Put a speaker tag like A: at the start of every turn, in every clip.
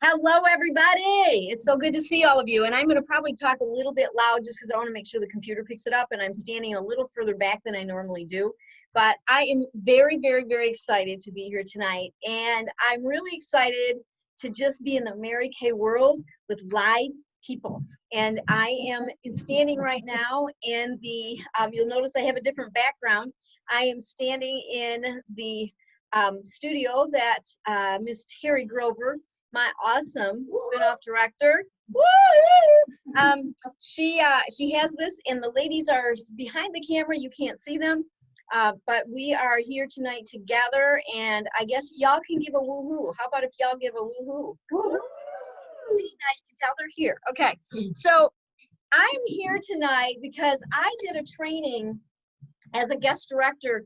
A: Hello, everybody. It's so good to see all of you. And I'm going to probably talk a little bit loud just because I want to make sure the computer picks it up. And I'm standing a little further back than I normally do. But I am very, very, very excited to be here tonight. And I'm really excited to just be in the Mary Kay world with live people. And I am standing right now in the, you'll notice I have a different background. I am standing in the studio that Miss Terry Grover, my awesome spinoff director. She has this, and the ladies are behind the camera. You can't see them, but we are here tonight together, and I guess y'all can give a woohoo. How about if y'all give a woohoo? See, now you can tell they're here. Okay, so I'm here tonight because I did a training as a guest director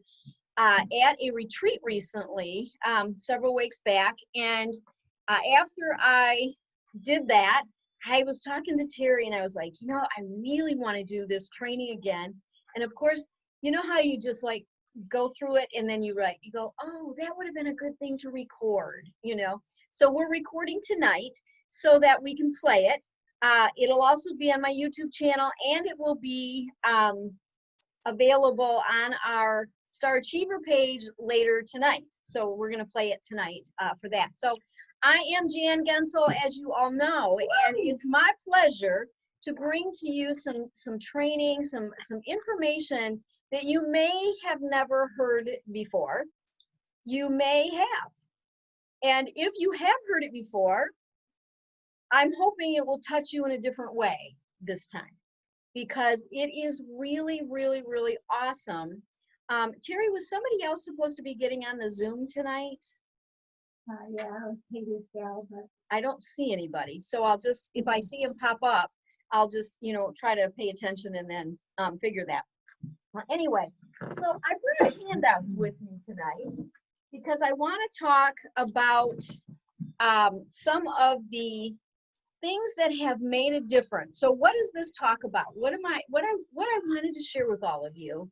A: at a retreat recently, several weeks back, and after I did that, I was talking to Terry and I was like, I really want to do this training again. And of course, you know how you just like go through it and then you go, oh, that would have been a good thing to record, So we're recording tonight so that we can play it. It'll also be on my YouTube channel, and it will be available on our Star Achiever page later tonight. So we're going to play it tonight for that. So I am Jan Gensel, as you all know, and it's my pleasure to bring to you some training, some information that you may have never heard before. You may have. And if you have heard it before, I'm hoping it will touch you in a different way this time, because it is really, really, really awesome. Terry, was somebody else supposed to be getting on the Zoom tonight?
B: Yeah, Katie's gal, but
A: I don't see anybody. So I'll just, if I see him pop up, I'll just, try to pay attention and then figure that. Well, anyway, so I brought handouts with me tonight because I want to talk about some of the things that have made a difference. So what does this talk about? What I wanted to share with all of you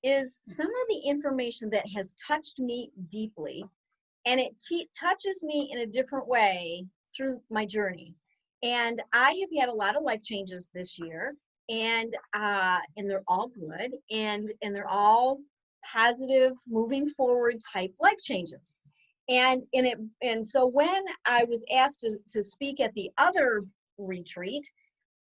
A: is some of the information that has touched me deeply, and it touches me in a different way through my journey. And I have had a lot of life changes this year, and they're all good, and they're all positive, moving forward type life changes. And so when I was asked to speak at the other retreat,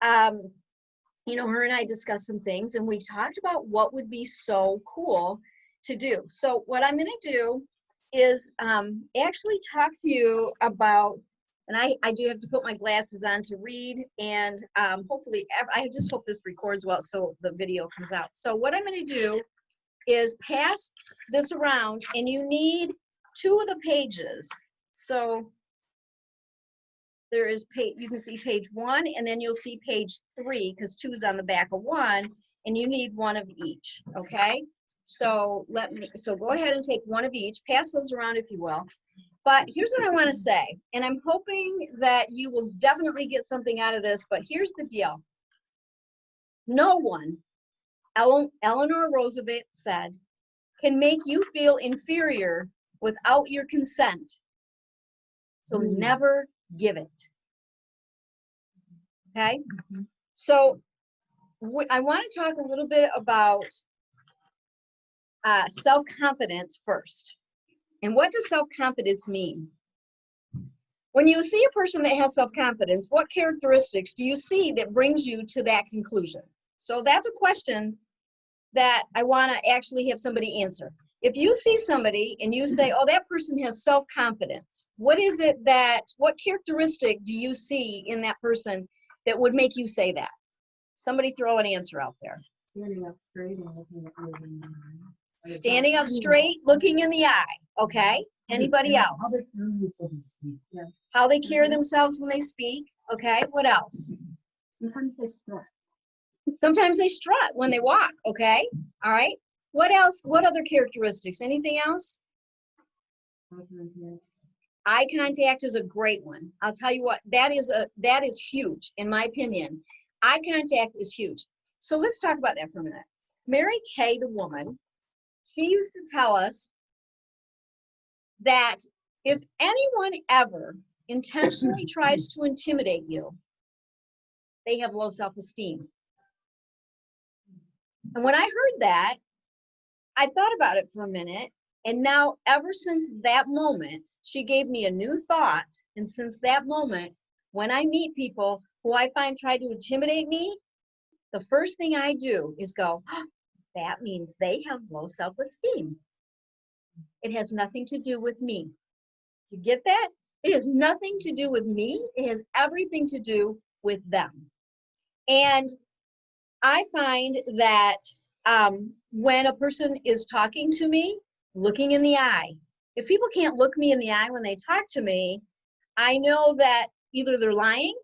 A: her and I discussed some things, and we talked about what would be so cool to do. So what I'm going to do is actually talk to you about, and I do have to put my glasses on to read, and hopefully, I just hope this records well so the video comes out. So what I'm going to do is pass this around, and you need 2 of the pages. So there is you can see page 1, and then you'll see page 3, because 2 is on the back of 1, and you need 1 of each. Okay, so go ahead and take 1 of each, pass those around if you will. But here's what I want to say, and I'm hoping that you will definitely get something out of this, but here's the deal. No one, Eleanor Roosevelt said, can make you feel inferior without your consent. So never give it. Okay? So I want to talk a little bit about self-confidence first. And what does self-confidence mean? When you see a person that has self-confidence, what characteristics do you see that brings you to that conclusion? So that's a question that I want to actually have somebody answer. If you see somebody and you say, oh, that person has self-confidence, what characteristic do you see in that person that would make you say that? Somebody throw an answer out there.
B: standing up straight and looking at you in the eye.
A: Standing up straight, looking in the eye. Okay. Anybody else?
B: Yeah.
A: How they carry themselves when they speak. Okay. What else?
B: Sometimes they strut.
A: Sometimes they strut when they walk. Okay. All right. What else? What other characteristics? Anything else? Eye contact is a great one. I'll tell you what, that is huge in my opinion. Eye contact is huge. So let's talk about that for a minute. Mary Kay, the woman, she used to tell us that if anyone ever intentionally tries to intimidate you, they have low self-esteem. And when I heard that, I thought about it for a minute. And now, ever since that moment, she gave me a new thought. And since that moment, when I meet people who I find try to intimidate me, the first thing I do is go, oh, that means they have low self-esteem. It has nothing to do with me. Do you get that? It has nothing to do with me. It has everything to do with them. And I find that when a person is talking to me, looking in the eye, if people can't look me in the eye when they talk to me, I know that either they're lying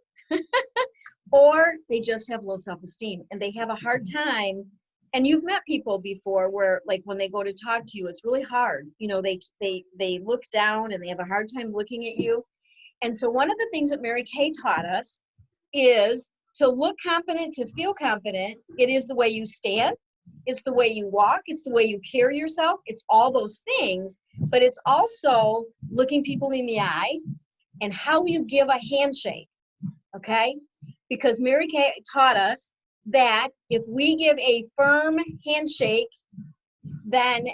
A: or they just have low self-esteem and they have a hard time. And you've met people before where, like, when they go to talk to you, it's really hard. You know, they look down and they have a hard time looking at you. And so one of the things that Mary Kay taught us is to look confident, to feel confident. It is the way you stand. It's the way you walk. It's the way you carry yourself. It's all those things. But it's also looking people in the eye and how you give a handshake, okay? Because Mary Kay taught us that if we give a firm handshake, then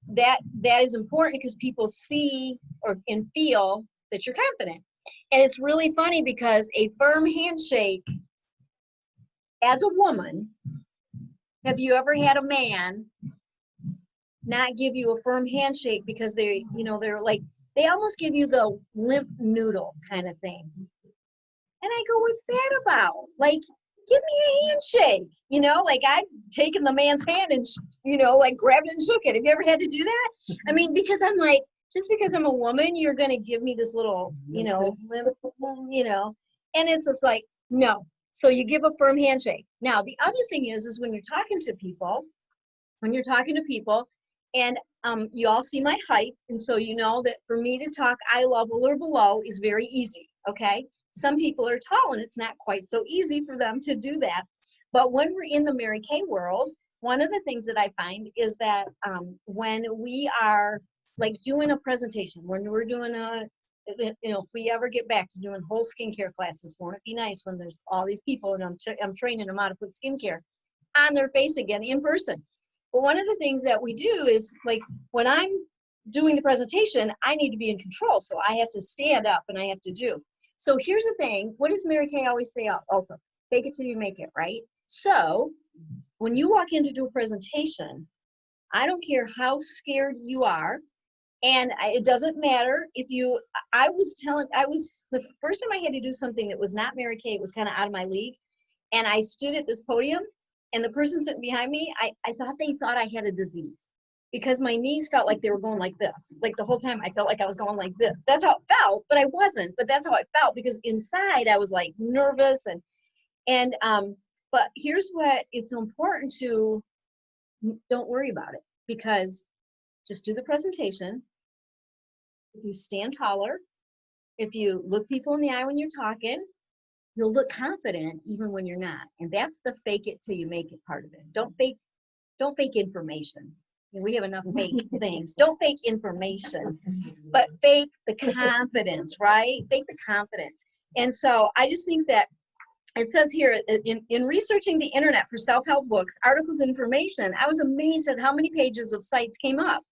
A: that is important because people see and feel that you're confident. And it's really funny because a firm handshake, as a woman, have you ever had a man not give you a firm handshake because they're like, they almost give you the limp noodle kind of thing. And I go, what's that about? Like, give me a handshake. You know, like I've taken the man's hand and, like grabbed it and shook it. Have you ever had to do that? I mean, because I'm like, just because I'm a woman, you're going to give me this little, limp, and it's just like, no. So you give a firm handshake. Now, the other thing is when you're talking to people, and you all see my height, and so you know that for me to talk eye level or below is very easy, okay? Some people are tall, and it's not quite so easy for them to do that. But when we're in the Mary Kay world, one of the things that I find is that when we are like doing a presentation, when we're doing if we ever get back to doing whole skincare classes, won't it be nice when there's all these people and I'm training them how to put skincare on their face again in person. But one of the things that we do is, like, when I'm doing the presentation, I need to be in control. So I have to stand up and I have to do. So here's the thing. What does Mary Kay always say also? Fake it till you make it, right? So when you walk in to do a presentation, I don't care how scared you are. And it doesn't matter if the first time I had to do something that was not Mary Kay, it was kind of out of my league. And I stood at this podium, and the person sitting behind me, I thought they thought I had a disease because my knees felt like they were going like this. Like the whole time I felt like I was going like this. That's how it felt, but I wasn't. But that's how it felt because inside I was like nervous but here's what it's so important to, don't worry about it, because just do the presentation. If you stand taller, if you look people in the eye when you're talking, you'll look confident even when you're not. And that's the fake it till you make it part of it. Don't fake information. We have enough fake things. Don't fake information, but fake the confidence, right? Fake the confidence. And so I just think that it says here, in researching the internet for self-help books, articles, and information, I was amazed at how many pages of sites came up.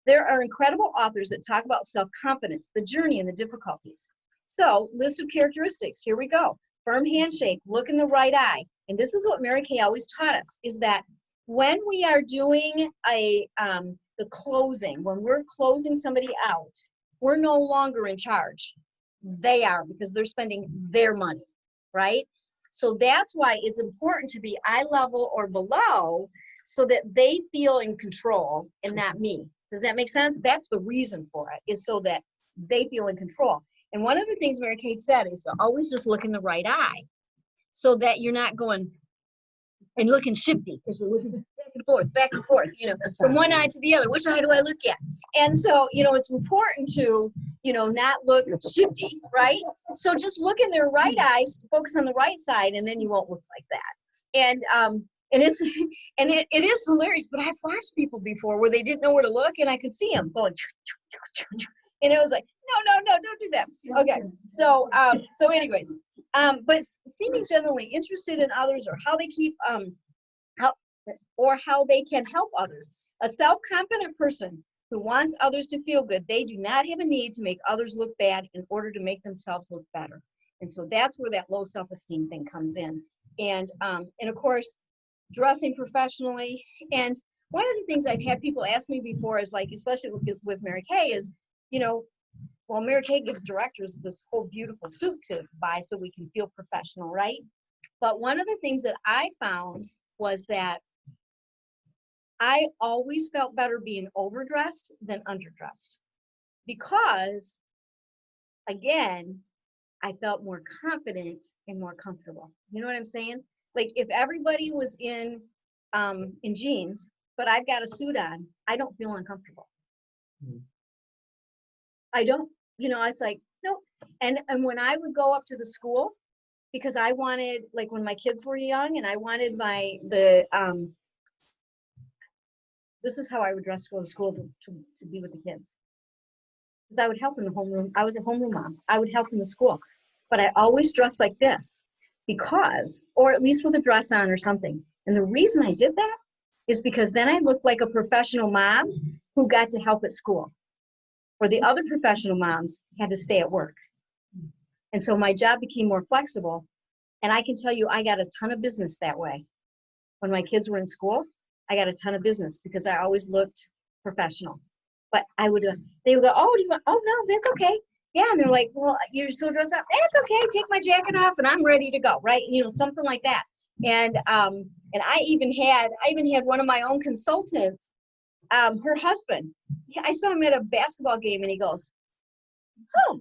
A: There are incredible authors that talk about self-confidence, the journey, and the difficulties. So, list of characteristics, here we go. Firm handshake, look in the right eye. And this is what Mary Kay always taught us, is that when we are doing the closing, when we're closing somebody out, we're no longer in charge. They are, because they're spending their money, right? So that's why it's important to be eye level or below so that they feel in control and not me. Does that make sense? That's the reason for it, is so that they feel in control. And one of the things Mary Kay said is to always just look in the right eye so that you're not going and looking shifty, because you're looking back and forth, from one eye to the other. Which eye do I look at? And so, it's important to, not look shifty, right? So just look in their right eyes, focus on the right side, and then you won't look like that. And it is hilarious, but I've watched people before where they didn't know where to look, and I could see them going, and it was like, don't do that. Okay, so anyways, but seeming generally interested in others or how they keep how or how they can help others. A self-confident person who wants others to feel good, they do not have a need to make others look bad in order to make themselves look better. And so that's where that low self-esteem thing comes in. And of course, dressing professionally. And one of the things I've had people ask me before is like, especially with Mary Kay, is, you know, well, Mary Kay gives directors this whole beautiful suit to buy so we can feel professional, right? But one of the things that I found was that I always felt better being overdressed than underdressed because, again, I felt more confident and more comfortable. You know what I'm saying? Like if everybody was in jeans, but I've got a suit on, I don't feel uncomfortable. I don't, you know, it's like, nope. And when I would go up to the school, because I wanted, like when my kids were young and I wanted this is how I would dress to go to school to be with the kids. Because I would help in the homeroom. I was a homeroom mom. I would help in the school. But I always dressed like this because, or at least with a dress on or something. And the reason I did that is because then I looked like a professional mom who got to help at school. Or the other professional moms had to stay at work. And so my job became more flexible. And I can tell you, I got a ton of business that way. When my kids were in school, I got a ton of business because I always looked professional. But they would go, oh, do you want, oh, no, that's okay. Yeah, and they're like, well, you're so dressed up. That's okay. Take my jacket off and I'm ready to go, right? You know, something like that. And I even had one of my own consultants, her husband. I saw him at a basketball game and he goes, oh,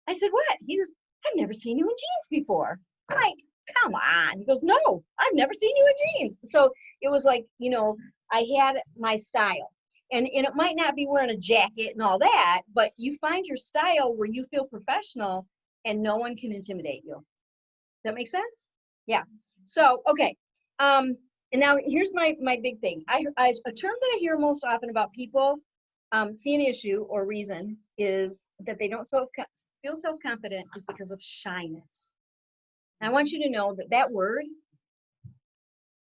A: I said, what? He goes, I've never seen you in jeans before. I'm like, come on. He goes, no, I've never seen you in jeans. So it was like, you know, I had my style. And it might not be wearing a jacket and all that, but you find your style where you feel professional and no one can intimidate you. That make sense? Yeah. So, okay. And now here's my big thing. A term that I hear most often about people see an issue or reason is that they don't feel self-confident is because of shyness. And I want you to know that word,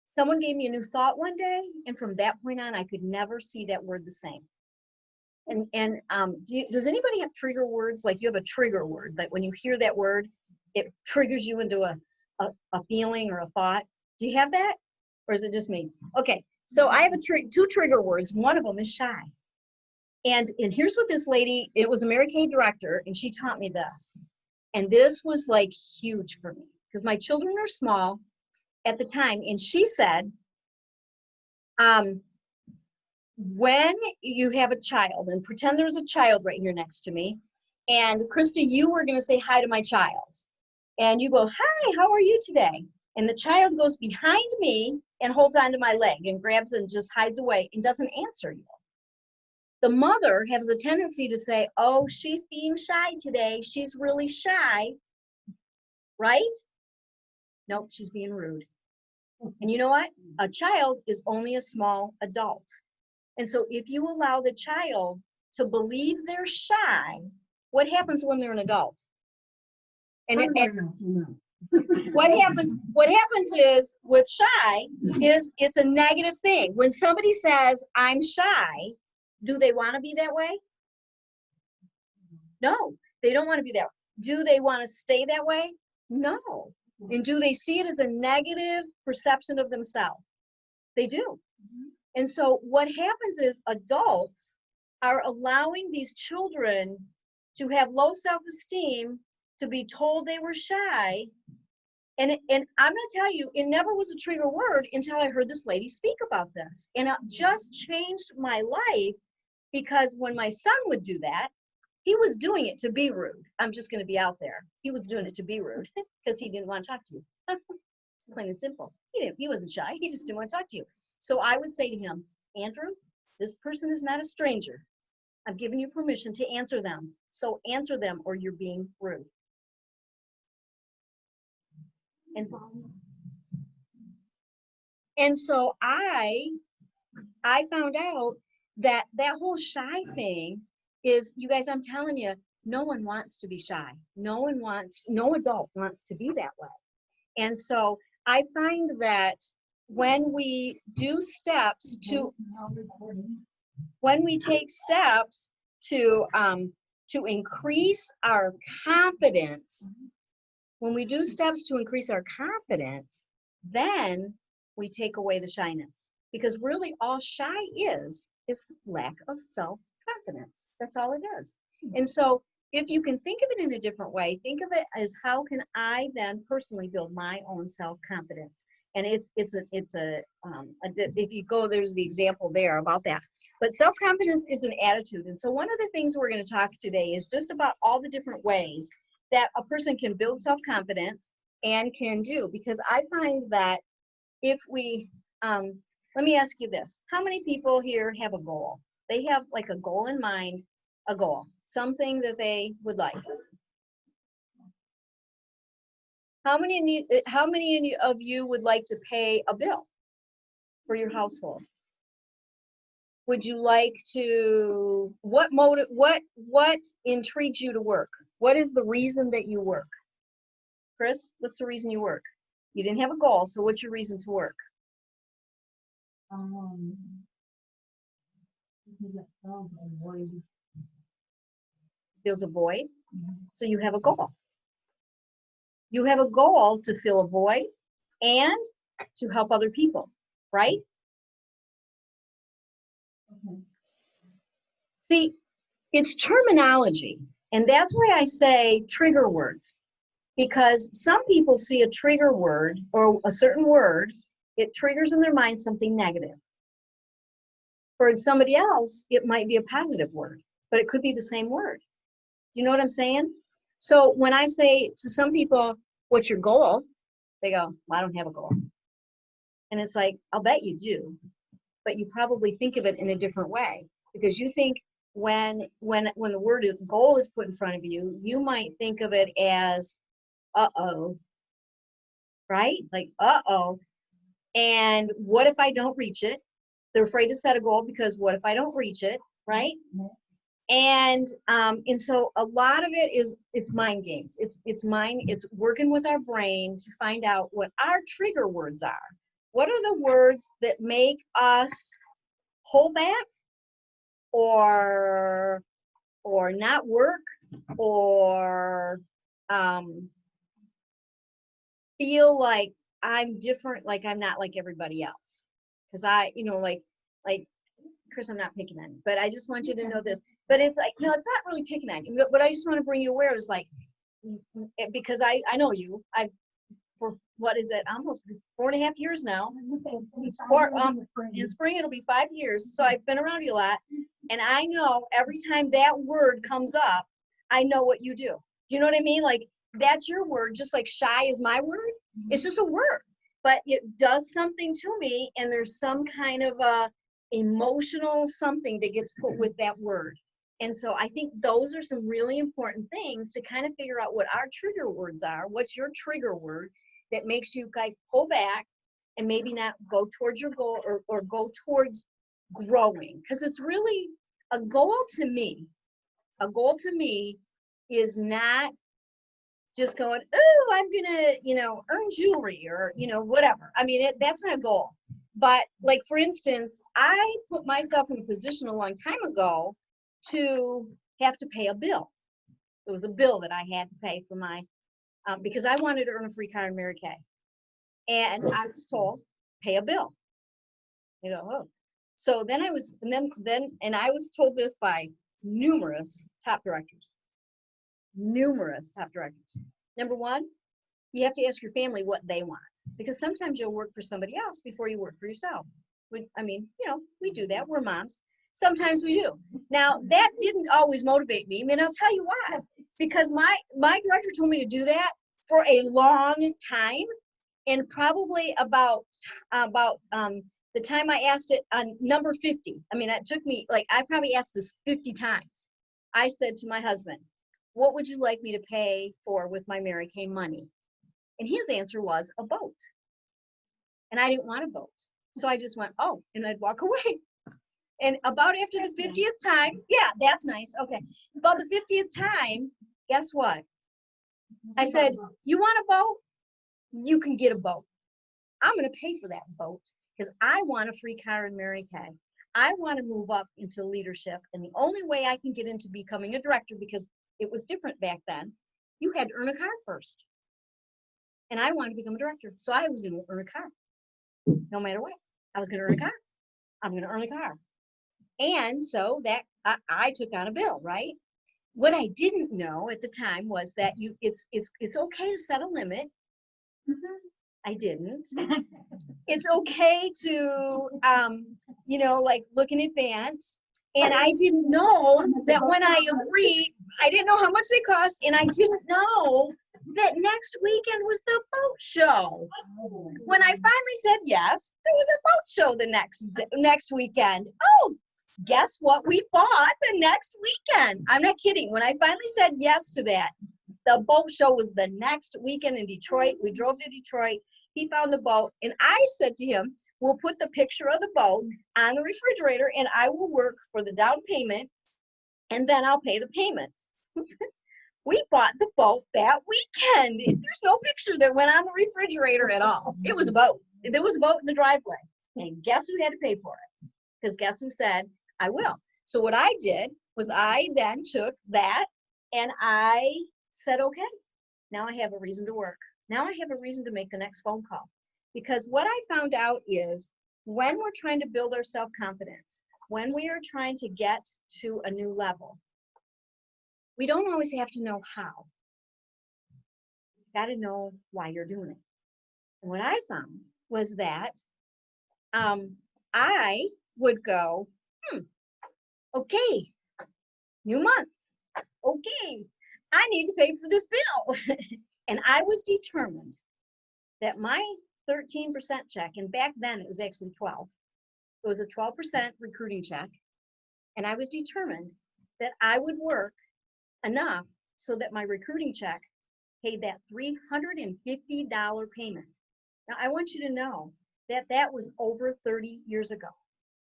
A: someone gave me a new thought one day, and from that point on, I could never see that word the same. And does anybody have trigger words? Like you have a trigger word that when you hear that word, it triggers you into a feeling or a thought. Do you have that? Or is it just me? Okay, so I have two trigger words. One of them is shy. And here's what this lady, it was a Mary Kay director, and she taught me this. And this was like huge for me because my children are small at the time. And she said, when you have a child, and pretend there's a child right here next to me, and Krista, you were going to say hi to my child. And you go, hi, how are you today? And the child goes behind me and holds onto my leg and grabs and just hides away and doesn't answer you. The mother has a tendency to say, oh, she's being shy today. She's really shy, right? Nope, she's being rude. And you know what? A child is only a small adult. And so if you allow the child to believe they're shy, what happens when they're an adult? And what happens is with shy is it's a negative thing. When somebody says, I'm shy, do they want to be that way? No, they don't want to be that way. Do they want to stay that way? No. And do they see it as a negative perception of themselves? They do. And so what happens is adults are allowing these children to have low self-esteem, to be told they were shy. And I'm going to tell you, it never was a trigger word until I heard this lady speak about this. And it just changed my life because when my son would do that, he was doing it to be rude. I'm just going to be out there. He was doing it to be rude because he didn't want to talk to you. Plain and simple. He wasn't shy. He just didn't want to talk to you. So I would say to him, Andrew, this person is not a stranger. I'm giving you permission to answer them. So answer them or you're being rude. And so I found out that whole shy thing is, you guys, I'm telling you, no one wants to be shy. No adult wants to be that way. And so I find that when we do steps to, when we take steps to increase our confidence, when we do steps to increase our confidence, then we take away the shyness. Because really all shy is lack of self-confidence. That's all it is. And so if you can think of it in a different way, think of it as how can I then personally build my own self-confidence? And if you go, there's the example there about that. But self-confidence is an attitude. And so one of the things we're going to talk today is just about all the different ways that a person can build self-confidence and can do. Because I find that if we, let me ask you this. How many people here have a goal? They have like a goal in mind, a goal, something that they would like. How many of you would like to pay a bill for your household? Would you like to, what intrigues you to work? What is the reason that you work? Chris, what's the reason you work? You didn't have a goal, so what's your reason to work?
B: Because it fills a void.
A: Feels a void, so you have a goal. You have a goal to fill a void and to help other people, right?
B: Okay.
A: See, it's terminology, and that's why I say trigger words, because some people see a trigger word or a certain word, it triggers in their mind something negative. For somebody else, it might be a positive word, but it could be the same word. Do you know what I'm saying? So when I say to some people, what's your goal? They go, well, I don't have a goal. And it's like, I'll bet you do, but you probably think of it in a different way, because you think when the word goal is put in front of you, you might think of it as, uh-oh, right? Like, uh-oh. And what if I don't reach it? They're afraid to set a goal because what if I don't reach it, right? And so a lot of it is, it's mind games. It's working with our brain to find out what our trigger words are. What are the words that make us hold back or not work or feel like I'm different, like I'm not like everybody else? Because like Chris, I'm not picking on you, but I just want you to know this. But it's like, no, it's not really picking on you. But I just want to bring you aware is like, because I know you. For what is it? Almost 4.5 years now. In spring it'll be 5 years. So I've been around you a lot, and I know every time that word comes up, I know what you do. Do you know what I mean? Like that's your word, just like shy is my word. It's just a word, but it does something to me, and there's some kind of a emotional something that gets put with that word. And so I think those are some really important things to kind of figure out what our trigger words are. What's your trigger word that makes you like pull back and maybe not go towards your goal or go towards growing? Because it's really a goal to me. A goal to me is not just going, oh, I'm gonna, earn jewelry or, whatever. I mean, that's not a goal. But like, for instance, I put myself in a position a long time ago to have to pay a bill. It was a bill that I had to pay for my, because I wanted to earn a free car in Mary Kay. And I was told, pay a bill. You go, oh. So then I was told this by numerous top directors. Number one, you have to ask your family what they want, because sometimes you'll work for somebody else before you work for yourself. We do that. We're moms. Sometimes we do. Now, that didn't always motivate me. I mean, I'll tell you why. Because my director told me to do that for a long time, and probably about the time I asked it on number 50. I mean, it took me, like, I probably asked this 50 times. I said to my husband, what would you like me to pay for with my Mary Kay money? And his answer was a boat. And I didn't want a boat. So I just went, oh, and I'd walk away. And about after the 50th time, yeah, that's nice. Okay. About the 50th time, guess what? I said, you want a boat? You can get a boat. I'm going to pay for that boat because I want a free car in Mary Kay. I want to move up into leadership. And the only way I can get into becoming a director, because it was different back then, you had to earn a car first. And I wanted to become a director. So I was going to earn a car. No matter what, I was going to earn a car. I'm going to earn a car. And so that I took on a bill, right? What I didn't know at the time was that it's okay to set a limit. I didn't. It's okay to like look in advance. And I didn't know that when I agreed, I didn't know how much they cost, and I didn't know that next weekend was the boat show. When I finally said yes, there was a boat show the next weekend. Oh, guess what we bought the next weekend? I'm not kidding. When I finally said yes to that, the boat show was the next weekend in Detroit. We drove to Detroit. He found the boat, and I said to him, we'll put the picture of the boat on the refrigerator, and I will work for the down payment, and then I'll pay the payments. We bought the boat that weekend. There's no picture that went on the refrigerator at all. It was a boat. There was a boat in the driveway. And guess who had to pay for it? Because guess who said, I will. So what I did was I then took that and I said, okay, now I have a reason to work. Now I have a reason to make the next phone call. Because what I found out is when we're trying to build our self-confidence, when we are trying to get to a new level, we don't always have to know how. You got to know why you're doing it. And what I found was that I would go, okay, new month. Okay, I need to pay for this bill. And I was determined that my 13% check, and back then it was actually 12. It was a 12% recruiting check. And I was determined that I would work enough so that my recruiting check paid that $350 payment. Now, I want you to know that that was over 30 years ago.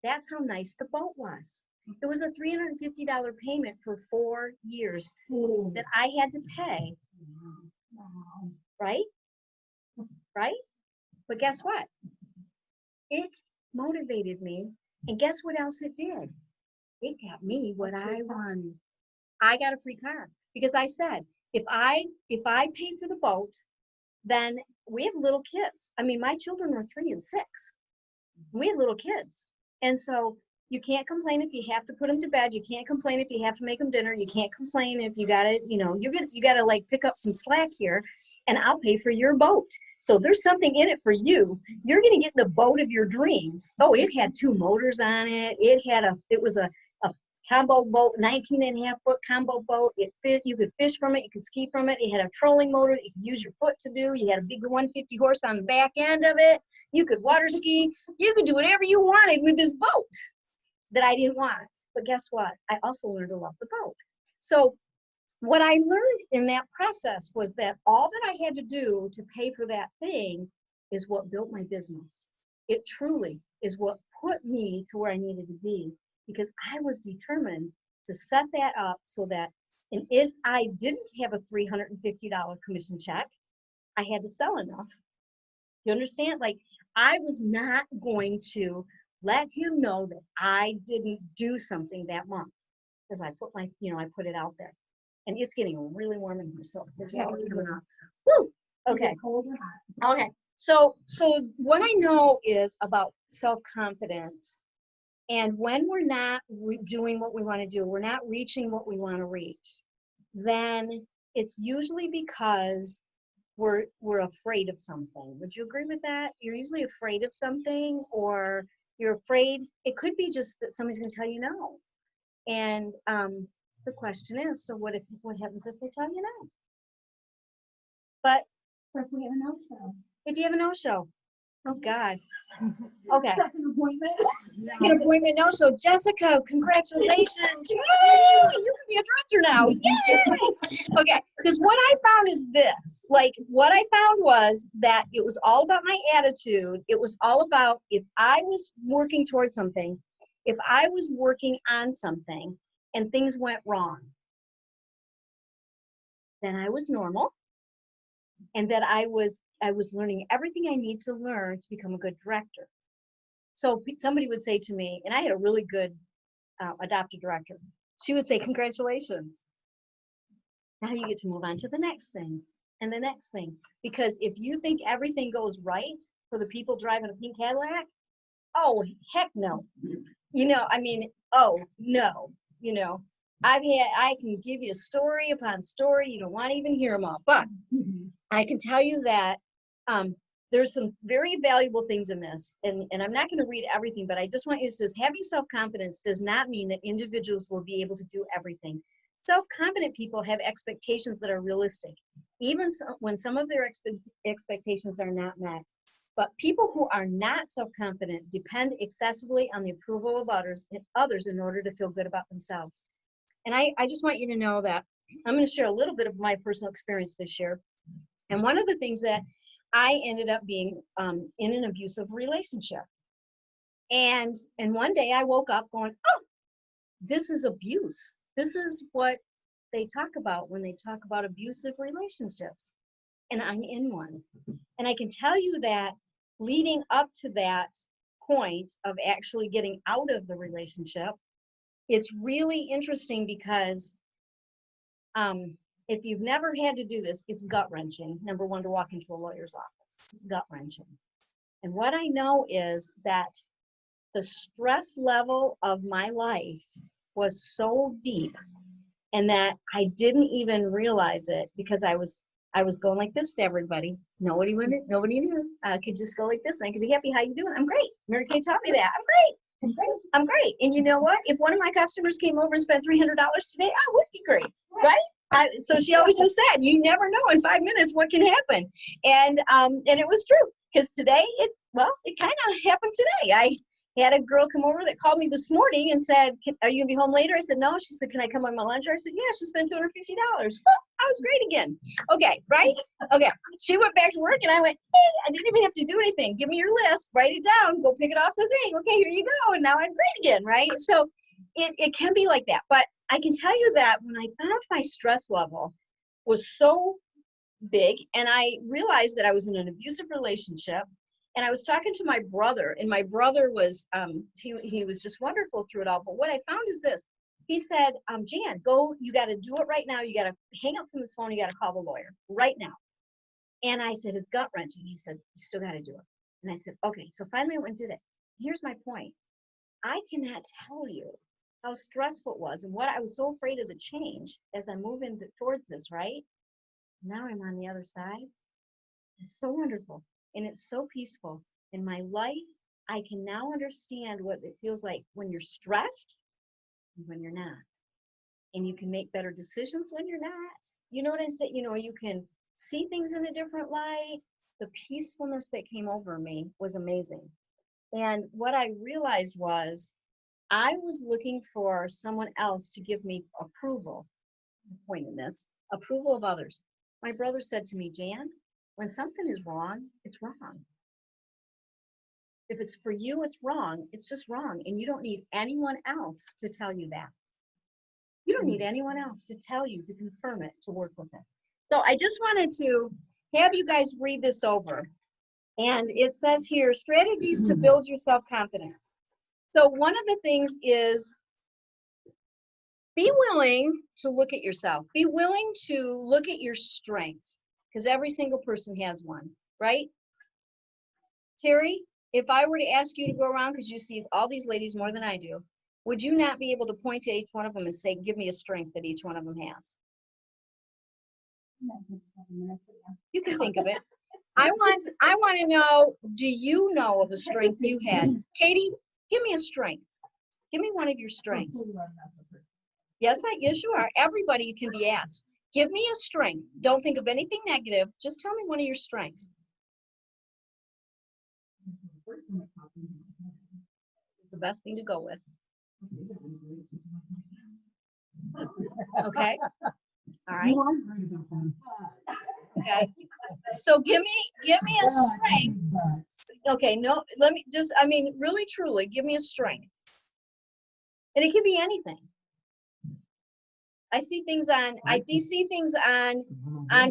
A: That's how nice the boat was. It was a $350 payment for 4 years that I had to pay. Right? Right? But guess what? It motivated me. And guess what else it did? It got me what I wanted. I got a free car because I said, if I pay for the boat, then we have little kids. I mean, my children were 3 and 6. We had little kids. And so you can't complain if you have to put them to bed. You can't complain if you have to make them dinner. You can't complain if you gotta, you gotta like pick up some slack here, and I'll pay for your boat. So there's something in it for you. You're gonna get the boat of your dreams. Oh, it had 2 motors on it. It was a combo boat, 19.5-foot combo boat. You could fish from it, you could ski from it. It had a trolling motor that you could use your foot to do. You had a big 150 horse on the back end of it. You could water ski. You could do whatever you wanted with this boat that I didn't want. But guess what? I also learned to love the boat. So what I learned in that process was that all that I had to do to pay for that thing is what built my business. It truly is what put me to where I needed to be, because I was determined to set that up so that, and if I didn't have a $350 commission check, I had to sell enough. You understand? Like, I was not going to let him know that I didn't do something that month, because I put I put it out there. And it's getting really warm in here, so the jacket's coming off. Woo! Okay. Okay. So what I know is about self-confidence. And when we're not doing what we want to do, we're not reaching what we want to reach, then it's usually because we're afraid of something. Would you agree with that? You're usually afraid of something, or you're afraid. It could be just that somebody's going to tell you no. And the question is, so what happens if they tell you no? But
B: If we have a no-show.
A: if you have a no-show, oh God. Okay.
B: Second appointment.
A: Second appointment, no-show. Jessica, congratulations. Yay! You can be a director now. Yay! Okay, because what I found is this. Like, what I found was that it was all about my attitude. It was all about, if I was working towards something, if I was working on something and things went wrong, then I was normal, and that I was learning everything I need to learn to become a good director. So somebody would say to me, and I had a really good adopted director. She would say, "Congratulations. Now you get to move on to the next thing and the next thing." Because if you think everything goes right for the people driving a pink Cadillac, oh, heck no. You know, I mean, oh, no. You know, I can give you story upon story. You don't want to even hear them all. But I can tell you that there's some very valuable things in this. And I'm not going to read everything, but I just want you to say, having self-confidence does not mean that individuals will be able to do everything. Self-confident people have expectations that are realistic, even when some of their expectations are not met. But people who are not self-confident depend excessively on the approval of others in order to feel good about themselves. And I just want you to know that I'm going to share a little bit of my personal experience this year. And one of the things that I ended up being in an abusive relationship. And one day I woke up going, oh, this is abuse. This is what they talk about when they talk about abusive relationships. And I'm in one. And I can tell you that leading up to that point of actually getting out of the relationship, it's really interesting because if you've never had to do this, it's gut-wrenching. Number one, to walk into a lawyer's office. It's gut-wrenching. And what I know is that the stress level of my life was so deep, and that I didn't even realize it because I was going like this to everybody. Nobody knew. I could just go like this and I could be happy. How you doing? I'm great. Mary Kay taught me that. I'm great. I'm great. And you know what? If one of my customers came over and spent $300 today, I would be great, right? So she always just said, you never know in 5 minutes what can happen. And it was true, because today, it kind of happened today. I had a girl come over that called me this morning and said, are you gonna be home later? I said, no. She said, can I come on my lunch? I said, yeah. She spent $250. I was great again. Okay, right? Okay. She went back to work and I went, hey, I didn't even have to do anything. Give me your list, write it down, go pick it off the thing. Okay, here you go. And now I'm great again, right? So it can be like that. But I can tell you that when I found my stress level was so big, and I realized that I was in an abusive relationship, and I was talking to my brother, and my brother was, he was just wonderful through it all. But what I found is this. He said, Jan, go, you got to do it right now. You got to hang up from this phone. You got to call the lawyer right now. And I said, it's gut wrenching. He said, you still got to do it. And I said, okay. So finally I went and did it. Here's my point. I cannot tell you how stressful it was and what I was so afraid of the change as I move towards this, right? Now I'm on the other side. It's so wonderful. And it's so peaceful. In my life, I can now understand what it feels like when you're stressed and when you're not. And you can make better decisions when you're not. You know what I'm saying? You know, you can see things in a different light. The peacefulness that came over me was amazing. And what I realized was I was looking for someone else to give me approval. The point in this, approval of others. My brother said to me, Jan, when something is wrong, it's wrong. If it's for you, it's wrong. It's just wrong. And you don't need anyone else to tell you that. You don't need anyone else to tell you, to confirm it, to work with it. So I just wanted to have you guys read this over. And it says here, strategies to build your self-confidence. So one of the things is be willing to look at yourself. Be willing to look at your strengths, because every single person has one, right? Terry, if I were to ask you to go around, because you see all these ladies more than I do, would you not be able to point to each one of them and say, give me a strength that each one of them has? You can think of it. I want to know, do you know of a strength you had? Katie, give me a strength. Give me one of your strengths. Yes, you are. Everybody can be asked. Give me a strength. Don't think of anything negative. Just tell me one of your strengths. It's the best thing to go with. Okay. All right. Okay. So give me a strength. Okay. No, let me just, really truly give me a strength. And it can be anything. I see things on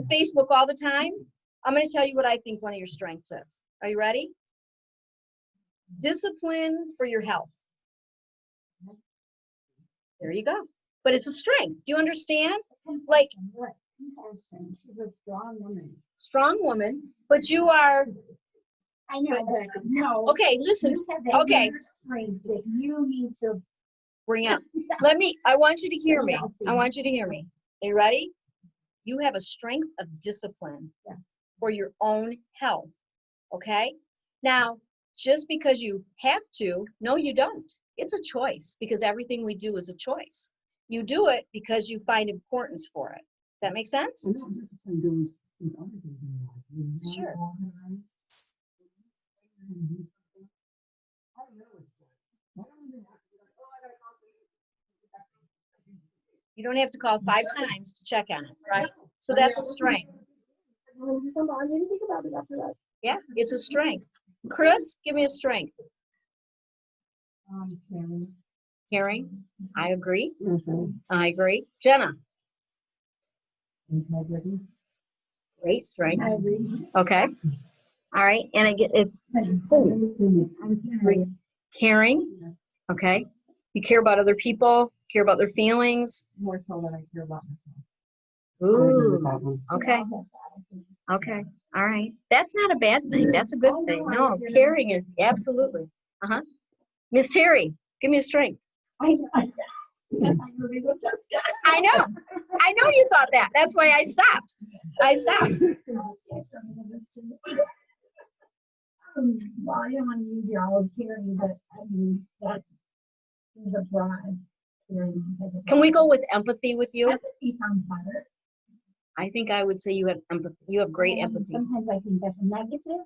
A: Facebook all the time. I'm going to tell you what I think one of your strengths is. Are you ready? Discipline for your health. There you go. But it's a strength. Do you understand? Like,
B: she's a strong woman.
A: Strong woman, but you are.
B: I know, but no.
A: Okay, listen.
B: You have that
A: Okay.
B: inner strength that you need to
A: Bring up. I want you to hear me. I want you to hear me. Are you ready? You have a strength of discipline for your own health. Okay? Now, just because you have to, no, you don't. It's a choice because everything we do is a choice. You do it because you find importance for it. Does that make sense?
C: And that discipline goes with other things in life. You're not
A: Sure.
C: organized. You're gonna do something. I know it's done. I don't even have to be like, oh, I gotta call you.
A: You don't have to call 5 times to check on it, right? So that's a strength.
B: I didn't think about it after that.
A: Yeah, it's a strength. Chris, give me a strength.
B: Caring.
A: Caring. I agree.
C: Mhm.
A: I agree. Jenna,
C: Integrity.
A: great strength.
B: I agree.
A: Okay. All right. And I get it's caring. Okay. You care about other people, care about their feelings.
C: More so than I care about myself. I agree with
A: Ooh.
C: that one.
A: Okay. Okay. All right. That's not a bad thing. That's a good thing. No, caring is absolutely. Uh-huh. Miss Terry, give me a strength.
B: I know.
A: I know. I know you thought that. That's why I stopped.
B: Well, I don't want to use y'all as caring, but I mean, that is a broad caring.
A: Can we go with empathy with you?
B: Empathy sounds better.
A: I think I would say you have empathy. You have great empathy.
B: Sometimes I think that's a negative.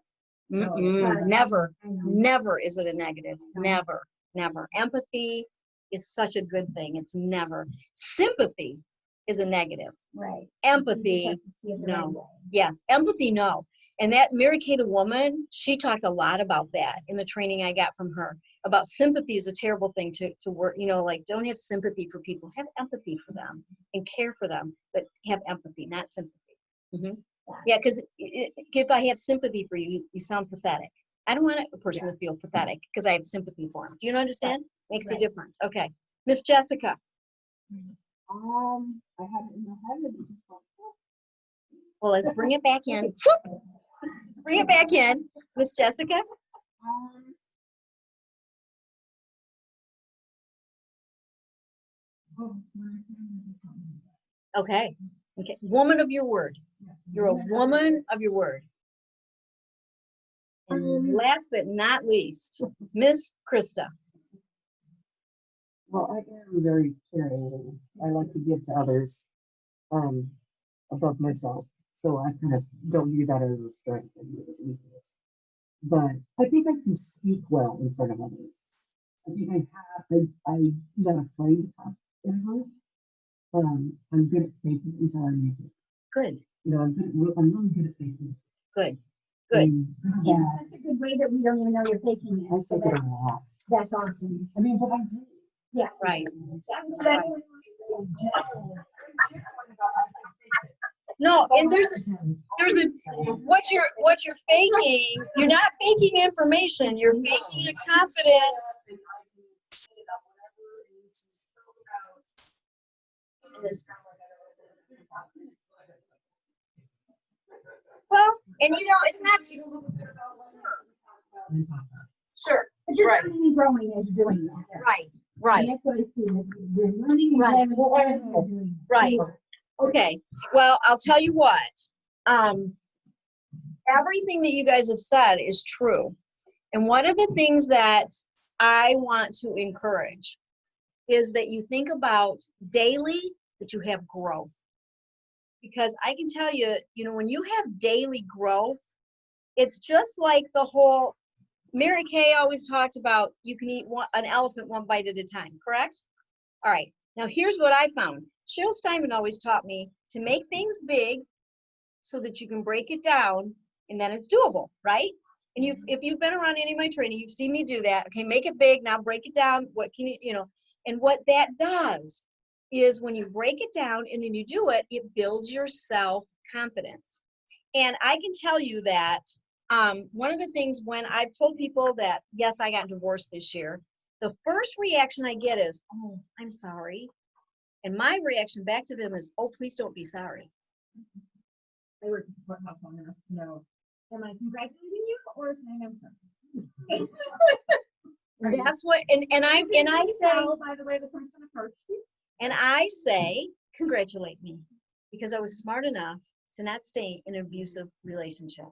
A: Never.
B: I know.
A: Never is it a negative. Never. Never. Empathy is such a good thing. It's never. Sympathy is a negative.
B: Right.
A: Empathy,
B: So you just have to see it the
A: no.
B: right way.
A: Yes. Empathy, no. And that Mary Kay the woman, she talked a lot about that in the training I got from her. About sympathy is a terrible thing to work, like don't have sympathy for people. Have empathy for them and care for them, but have empathy, not sympathy. Mm-hmm. Yeah, because if I have sympathy for you, you sound pathetic. I don't want a person to feel pathetic because I have sympathy for him. Do you understand? Makes a difference. Okay. Miss Jessica.
C: I had it in my head and it just went,
A: Well, let's bring it back in. Let's bring it back in. Miss Jessica. Okay. Okay. Woman of your word.
C: yes.
A: You're a woman of your word. And last but not least, Miss Krista.
C: Well, I am very caring. I like to give to others above myself. So I kind of don't view that as a strength, I view it as a weakness. But I think I can speak well in front of others. I think I'm not afraid to talk in front. I'm good at faking it until I make it.
A: Good.
C: I'm really good at faking it.
A: Good. Good.
B: It's such a good way that we don't even know you're faking
C: I
B: it. So
C: fake it a lot.
B: that's awesome.
C: I mean, but I do.
B: Yeah.
A: Right.
B: That's right.
A: No, and there's a what you're faking. You're not faking information. You're faking the confidence. Well, and it's not sure.
B: But you're
A: Right.
B: learning and growing as you're doing that.
A: Right. Right.
B: And that's what I see. You're learning and
A: Right.
B: growing as you're doing that.
A: Right. Okay. Well, I'll tell you what. Everything that you guys have said is true. And one of the things that I want to encourage is that you think about daily that you have growth. Because I can tell you, when you have daily growth, it's just like the whole, Mary Kay always talked about you can eat an elephant one bite at a time, correct? All right. Now here's what I found. Cheryl Steinman always taught me to make things big so that you can break it down and then it's doable, right? And if you've been around any of my training, you've seen me do that. Okay, make it big, now break it down. What can you And what that does is when you break it down and then you do it, it builds your self-confidence. And I can tell you that one of the things when I've told people that, yes, I got divorced this year, the first reaction I get is, oh, I'm sorry. And my reaction back to them is, oh, please don't be sorry.
B: They were not long enough to know. Am I congratulating you or saying I'm sorry?
A: That's what, and I say,
B: By the way, the person approached you.
A: and I say, congratulate me, because I was smart enough to not stay in an abusive relationship.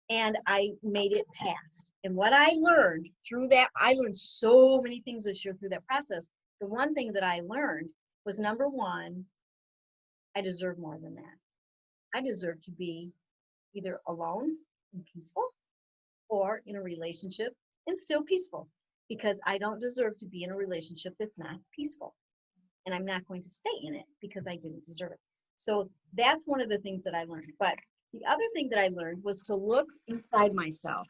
A: And I made it past. And what I learned through that, I learned so many things this year through that process. The one thing that I learned was, number one, I deserve more than that. I deserve to be either alone and peaceful or in a relationship and still peaceful, because I don't deserve to be in a relationship that's not peaceful. And I'm not going to stay in it because I didn't deserve it. So that's one of the things that I learned. But the other thing that I learned was to look inside myself.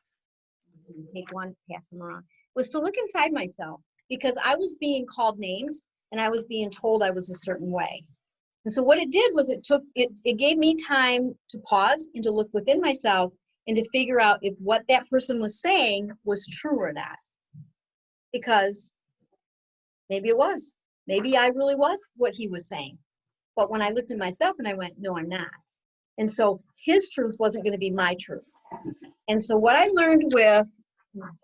A: Take one, pass them around. Was to look inside myself, because I was being called names and I was being told I was a certain way. And so what it did was it gave me time to pause and to look within myself and to figure out if what that person was saying was true or not. Because maybe it was. Maybe I really was what he was saying. But when I looked at myself and I went, no, I'm not. And so his truth wasn't going to be my truth. And so what I learned with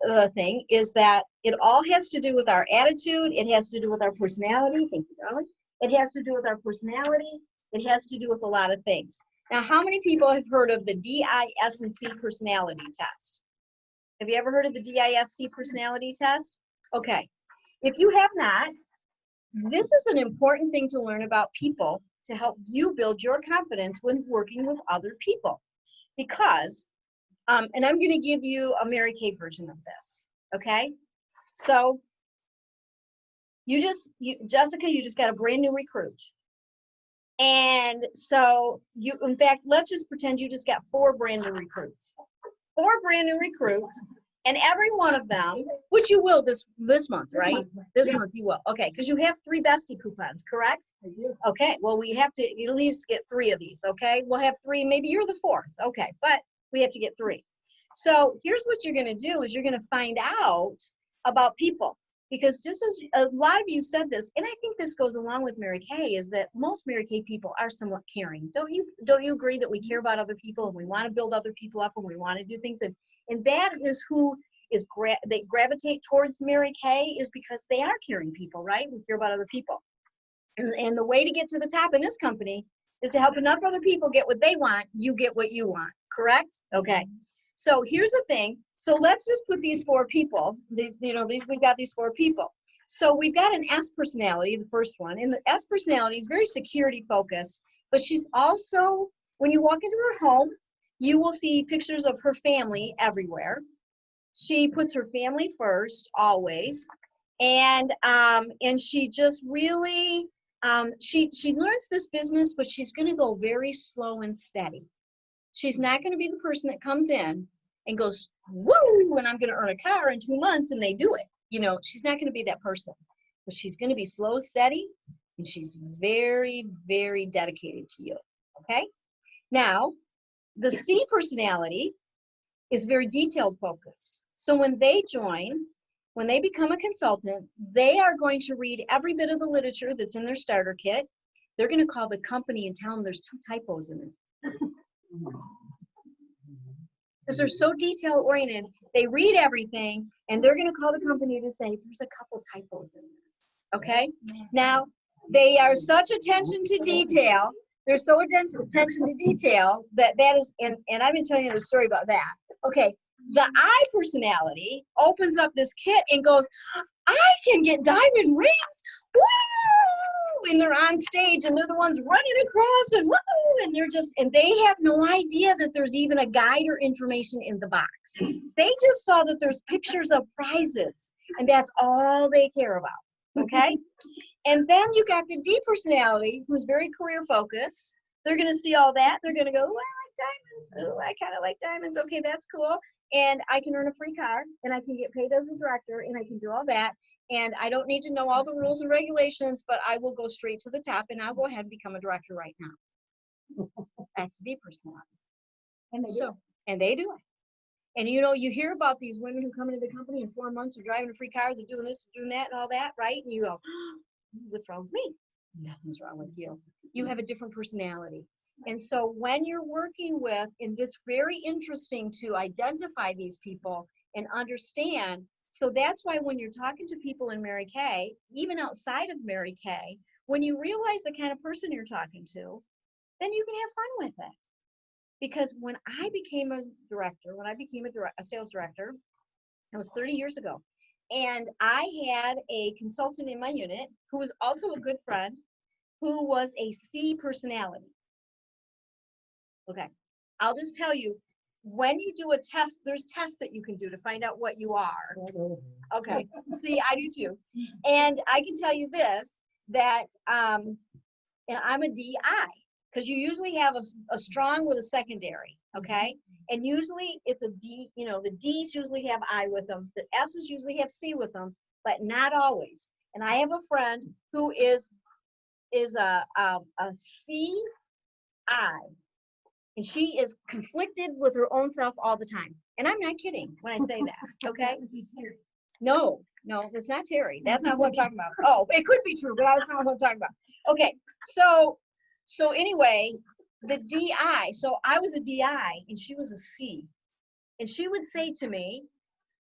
A: the thing is that it all has to do with our attitude. It has to do with our personality. Thank you, darling. It has to do with our personality. It has to do with a lot of things. Now, how many people have heard of the DISC personality test? Have you ever heard of the DISC personality test? Okay. If you have not, this is an important thing to learn about people to help you build your confidence when working with other people. Because, and I'm going to give you a Mary Kay version of this, okay? So, Jessica, you just got a brand new recruit. And so in fact, let's just pretend you just got 4 brand new recruits. 4 brand new recruits, and every one of them, which you will this month, right? This month you will. Okay, because you have 3 bestie coupons, correct?
B: I do.
A: Okay, well, we have to at least get 3 of these, okay? We'll have 3, maybe you're the 4th, okay, but we have to get 3. So here's what you're gonna do is you're gonna find out about people. Because just as a lot of you said this, and I think this goes along with Mary Kay, is that most Mary Kay people are somewhat caring. Don't you agree that we care about other people and we want to build other people up and we want to do things? And that is who is they gravitate towards Mary Kay, is because they are caring people, right? We care about other people. And the way to get to the top in this company is to help enough other people get what they want, you get what you want, correct? Okay. So here's the thing. So let's just put these 4 people, we've got these 4 people. So we've got an S personality, the first one, and the S personality is very security focused, but she's also, when you walk into her home, you will see pictures of her family everywhere. She puts her family first, always. And she just really, she learns this business, but she's going to go very slow and steady. She's not going to be the person that comes in and goes, woo, and I'm going to earn a car in 2 months, and they do it. She's not going to be that person. But she's going to be slow, steady, and she's very, very dedicated to you, okay? Now, the C personality is very detailed focused. So when they become a consultant, they are going to read every bit of the literature that's in their starter kit. They're going to call the company and tell them there's 2 typos in it. Because they're so detail oriented, they read everything, and they're going to call the company to say there's a couple typos in this. Okay? Now, they are such attention to detail. They're so attention to detail that is, and I've been telling you the story about that. Okay, the I personality opens up this kit and goes, I can get diamond rings. Woo! And they're on stage and they're the ones running across and woo! And they have no idea that there's even a guide or information in the box. They just saw that there's pictures of prizes, and that's all they care about. Okay? And then you got the D personality, who's very career focused. They're going to see all that. They're going to go, well, I diamonds. Ooh, I kind of like diamonds. Okay, that's cool. And I can earn a free car, and I can get paid as a director, and I can do all that. And I don't need to know all the rules and regulations, but I will go straight to the top, and I'll go ahead and become a director right now. That's the D personality.
B: And they do.
A: So, and they do it. And you know, you hear about these women who come into the company in 4 months, are driving a free car, they're doing this, doing that, and all that, right? And you go, what's wrong with me? Nothing's wrong with you. You have a different personality. And so when you're working with, and it's very interesting to identify these people and understand. So that's why when you're talking to people in Mary Kay, even outside of Mary Kay, when you realize the kind of person you're talking to, then you can have fun with it. Because when I became a director, when I became a sales director, it was 30 years ago. And I had a consultant in my unit who was also a good friend, who was a C personality. Okay, I'll just tell you, when you do a test, there's tests that you can do to find out what you are. Okay, see, I do too. And I can tell you this, that and I'm a DI, because you usually have a strong with a secondary, okay? And usually it's a D, you know, the D's usually have I with them, the S's usually have C with them, but not always. And I have a friend who is a CI, and she is conflicted with her own self all the time. And I'm not kidding when I say that, okay? No, that's not Terry. That's not what I'm talking about. Oh, it could be true, but that's not what I'm talking about. Okay, so anyway, the DI, so I was a DI and she was a C. And she would say to me,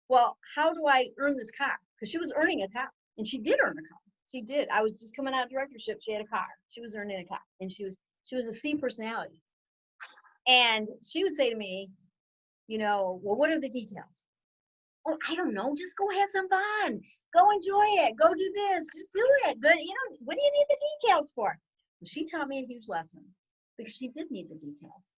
A: well, how do I earn this car? Because she was earning a car, and she did earn a car. She did. I was just coming out of directorship. She had a car. She was earning a car, and she was a C personality. And she would say to me, you know, well, what are the details? Oh, I don't know. Just go have some fun. Go enjoy it. Go do this. Just do it. But you know, what do you need the details for? Well, she taught me a huge lesson because she did need the details.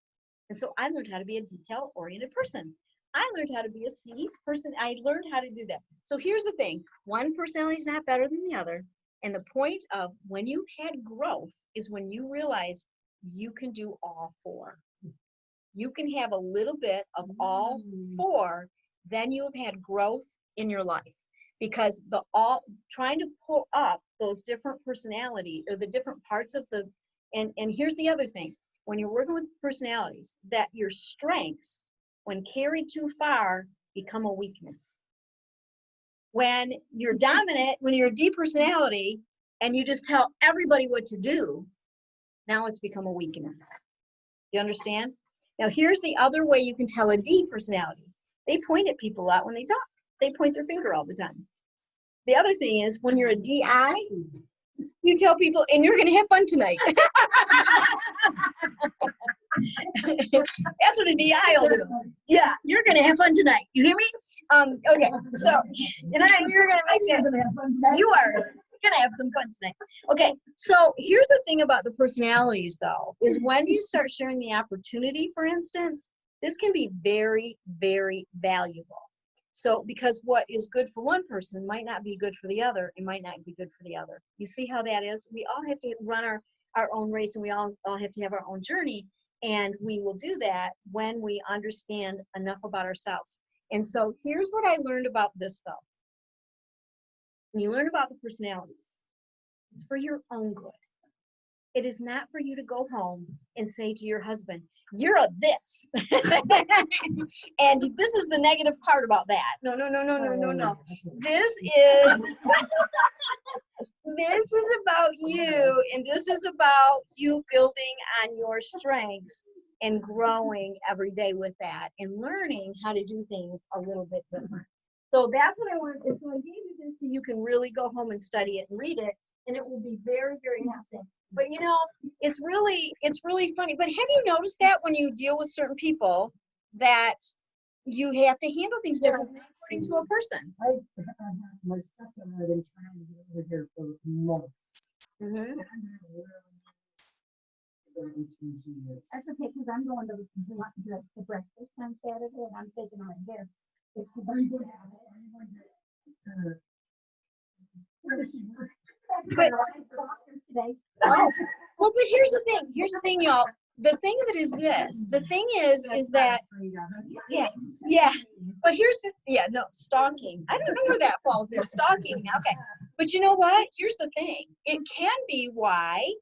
A: And so I learned how to be a detail-oriented person. I learned how to be a C person. I learned how to do that. So here's the thing. One personality is not better than the other. And the point of when you've had growth is when you realize you can do all four. You can have a little bit of all four, then you have had growth in your life. Because trying to pull up those different personality or the different parts of the, and here's the other thing. When you're working with personalities, that your strengths, when carried too far, become a weakness. When you're dominant, when you're a D personality, and you just tell everybody what to do, now it's become a weakness. You understand? Now here's the other way you can tell a D personality. They point at people a lot when they talk. They point their finger all the time. The other thing is when you're a DI, you tell people, and you're gonna have fun tonight. That's what a DI will do. Yeah, you're gonna have fun tonight. You hear me? Okay, so, and you're gonna make that. You are gonna have some fun tonight. Okay, so here's the thing about the personalities though, is when you start sharing the opportunity, for instance, this can be very, very valuable. So, because what is good for one person might not be good for the other, it might not be good for the other. You see how that is? We all have to run our own race, and we all have to have our own journey. And we will do that when we understand enough about ourselves. And so here's what I learned about this though. When you learn about the personalities, it's for your own good. It is not for you to go home and say to your husband, you're a this. And this is the negative part about that. No. This is this is about you, and this is about you building on your strengths and growing every day with that and learning how to do things a little bit different. So that's what I wanted. And so I gave you this so you can really go home and study it and read it, and it will be very, very interesting. But you know, it's really funny. But have you noticed that when you deal with certain people that you have to handle things differently according to a person?
C: I have my stepdad had been trying to get over here for months.
A: Mm-hmm.
B: That's okay, because I'm going to breakfast on Saturday, and I'm taking my hair. It's a bunch of where does she work?
A: But,
B: today.
A: well, but here's the thing, y'all. the thing of it is this, the thing is that, yeah, but here's the, no, stalking. I don't know where that falls in, stalking, okay. But you know what? Here's the thing. It can be why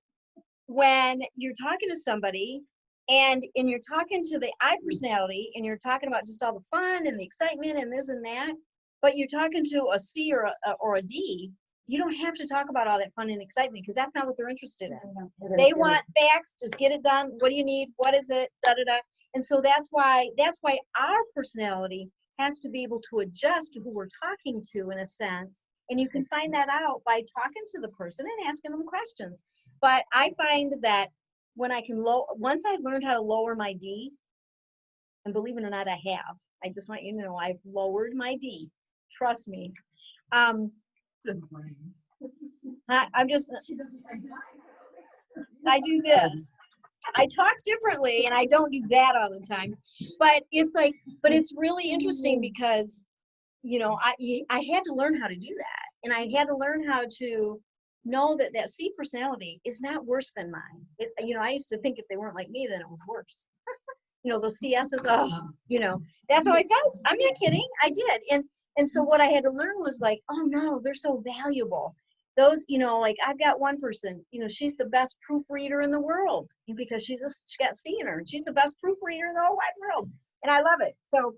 A: when you're talking to somebody and you're talking to the I personality and you're talking about just all the fun and the excitement and this and that, but you're talking to a C or a D, you don't have to talk about all that fun and excitement because that's not what they're interested in. They want facts, just get it done. What do you need? What is it? Da da da. And so that's why our personality has to be able to adjust to who we're talking to in a sense. And you can find that out by talking to the person and asking them questions. But I find that when I can once I've learned how to lower my D, and believe it or not, I have. I just want you to know I've lowered my D. Trust me. I'm just, I do this. I talk differently and I don't do that all the time. But it's like, but it's really interesting because, you know, I had to learn how to do that. And I had to learn how to know that that C personality is not worse than mine. You know, I used to think if they weren't like me, then it was worse. You know, those CSs, oh, you know, that's how I felt. I'm not kidding. I did. And so what I had to learn was like, oh no, they're so valuable. Those, you know, like I've got one person, you know, she's the best proofreader in the world because she got C in her. She's the best proofreader in the whole wide world. And I love it. So,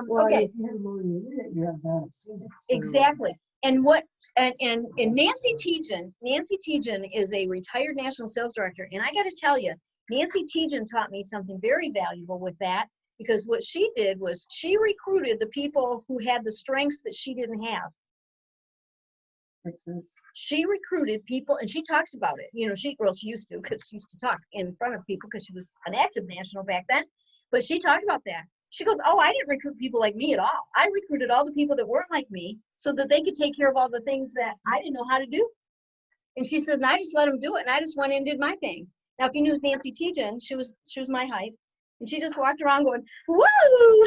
C: Well,
A: okay.
C: if you have low unit, you have bad students.
A: Exactly. And what, and Nancy Tejan is a retired national sales director. And I got to tell you, Nancy Tejan taught me something very valuable with that, because what she did was she recruited the people who had the strengths that she didn't have.
C: Makes sense.
A: She recruited people, and she talks about it. You know, she used to, because she used to talk in front of people because she was an active national back then. But she talked about that. She goes, oh, I didn't recruit people like me at all. I recruited all the people that weren't like me so that they could take care of all the things that I didn't know how to do. And she said, and I just let them do it. And I just went in and did my thing. Now, if you knew Nancy Tejan, she was my height. And she just walked around going, woo!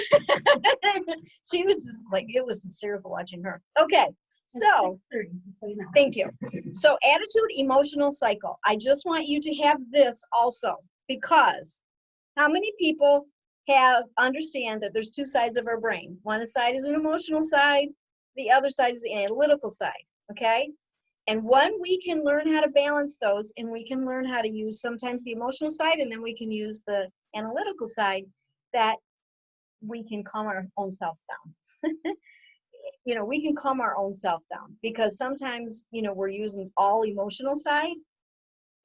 A: She was just like, it was hysterical watching her. Okay, so, thank you. So attitude, emotional cycle. I just want you to have this also, because how many people understand that there's two sides of our brain? One side is an emotional side, the other side is the analytical side, okay? And when we can learn how to balance those, and we can learn how to use sometimes the emotional side, and then we can use the analytical side, that we can calm our own selves down. You know, we can calm our own self down, because sometimes, you know, we're using all emotional side,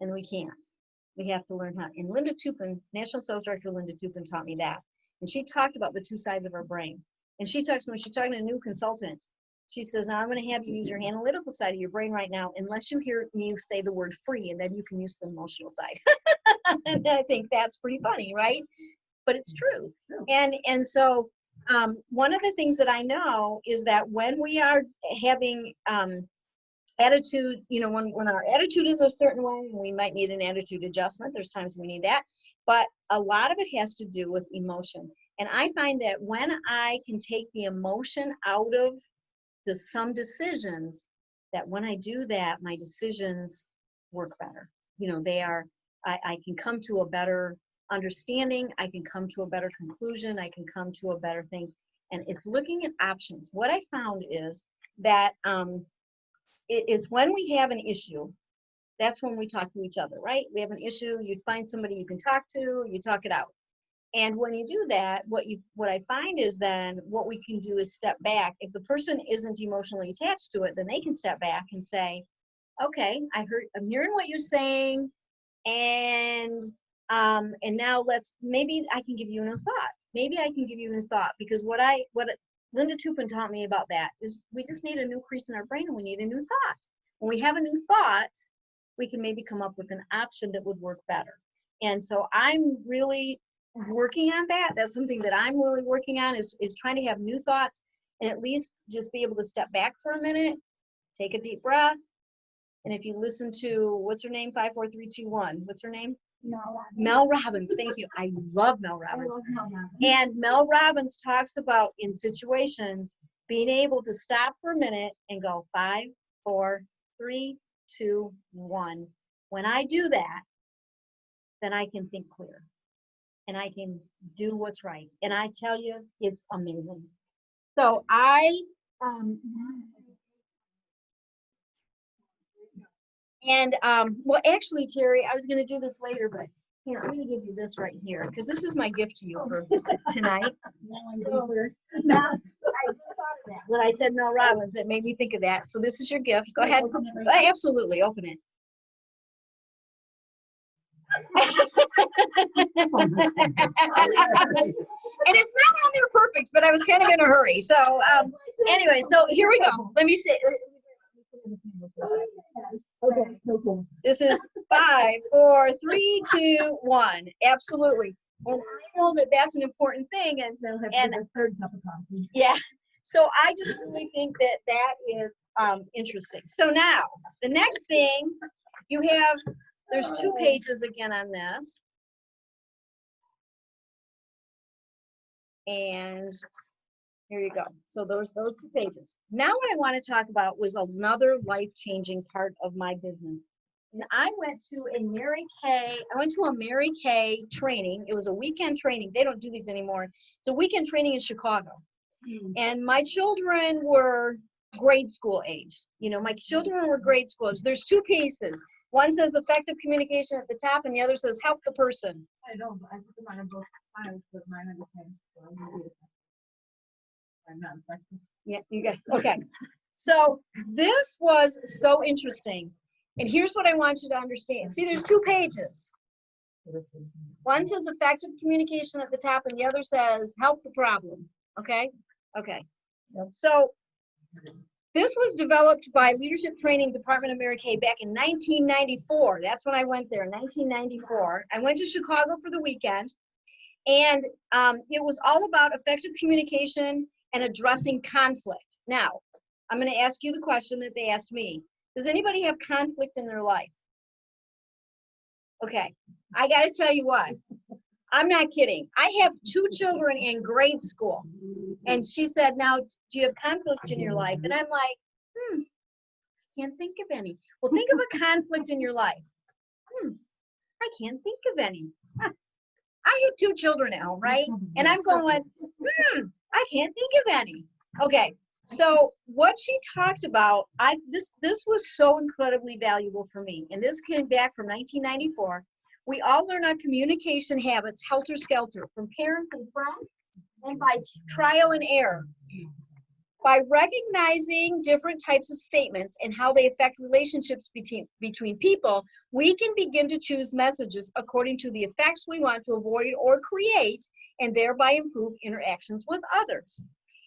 A: and we can't. We have to learn how. And Linda Tupin, National Sales Director Linda Tupin, taught me that. And she talked about the two sides of our brain. And she talks, when she's talking to a new consultant, she says, now I'm going to have you use your analytical side of your brain right now, unless you hear me say the word free, and then you can use the emotional side. And I think that's pretty funny, right? But it's true. And so one of the things that I know is that when we are having attitude, you know, when our attitude is a certain way, we might need an attitude adjustment. There's times we need that. But a lot of it has to do with emotion. And I find that when I can take the emotion out of some decisions, that when I do that, my decisions work better. You know, I can come to a better understanding. I can come to a better conclusion. I can come to a better thing. And it's looking at options. What I found is that it is when we have an issue, that's when we talk to each other, right? We have an issue, you find somebody you can talk to, you talk it out. And when you do that, what I find is then what we can do is step back. If the person isn't emotionally attached to it, then they can step back and say, okay, I'm hearing what you're saying, and now maybe I can give you a new thought. Maybe I can give you a new thought, because what Linda Tupin taught me about that is we just need a new crease in our brain, and we need a new thought. When we have a new thought, we can maybe come up with an option that would work better. And so I'm really working on that. That's something that I'm really working on, is trying to have new thoughts, and at least just be able to step back for a minute, take a deep breath. And if you listen to, what's her name? 54321. What's her name? Mel Robbins. Thank you. I love Mel Robbins. And Mel Robbins talks about, in situations, being able to stop for a minute and go 5, 4, 3, 2, 1. When I do that, then I can think clear and I can do what's right. And I tell you, it's amazing. So well, actually, Terry, I was going to do this later, but here, I'm going to give you this right here because this is my gift to you for tonight. So, now, I just thought of that when I said Mel Robbins. It made me think of that. So this is your gift. Go ahead. Absolutely, open it. And it's not on there perfect, but I was kind of in a hurry. So anyway, so here we go. Let me see. Okay. This is 5, 4, 3, 2, 1. Absolutely. And I know that that's an important thing. And
B: a third cup of coffee.
A: yeah. So I just really think that that is interesting. So now the next thing you have, there's 2 pages again on this. And here you go. So those 2 pages. Now what I want to talk about was another life-changing part of my business. And I went to a Mary Kay training. It was a weekend training. They don't do these anymore. It's a weekend training in Chicago. And my children were grade school age. You know, my children were grade schools. There's 2 pieces. One says effective communication at the top, and the other says help the person.
B: I don't, I put them on both files, but mine are the same. I'm not effective.
A: Yeah, you got, okay. So this was so interesting. And here's what I want you to understand. See, there's 2 pages. One says effective communication at the top, and the other says help the problem. Okay? Okay. So this was developed by Leadership Training Department of Mary Kay back in 1994. That's when I went there, 1994. I went to Chicago for the weekend, and it was all about effective communication and addressing conflict. Now, I'm going to ask you the question that they asked me. Does anybody have conflict in their life? Okay, I got to tell you what. I'm not kidding. I have 2 children in grade school. And she said, now, do you have conflict in your life? And I'm like, I can't think of any. Well, think of a conflict in your life. I can't think of any. I have 2 children at home, right? And I'm going, I can't think of any. Okay, so what she talked about, this was so incredibly valuable for me. And this came back from 1994. We all learn our communication habits helter-skelter from parents and friends and by trial and error. By recognizing different types of statements and how they affect relationships between people, we can begin to choose messages according to the effects we want to avoid or create, and thereby improve interactions with others.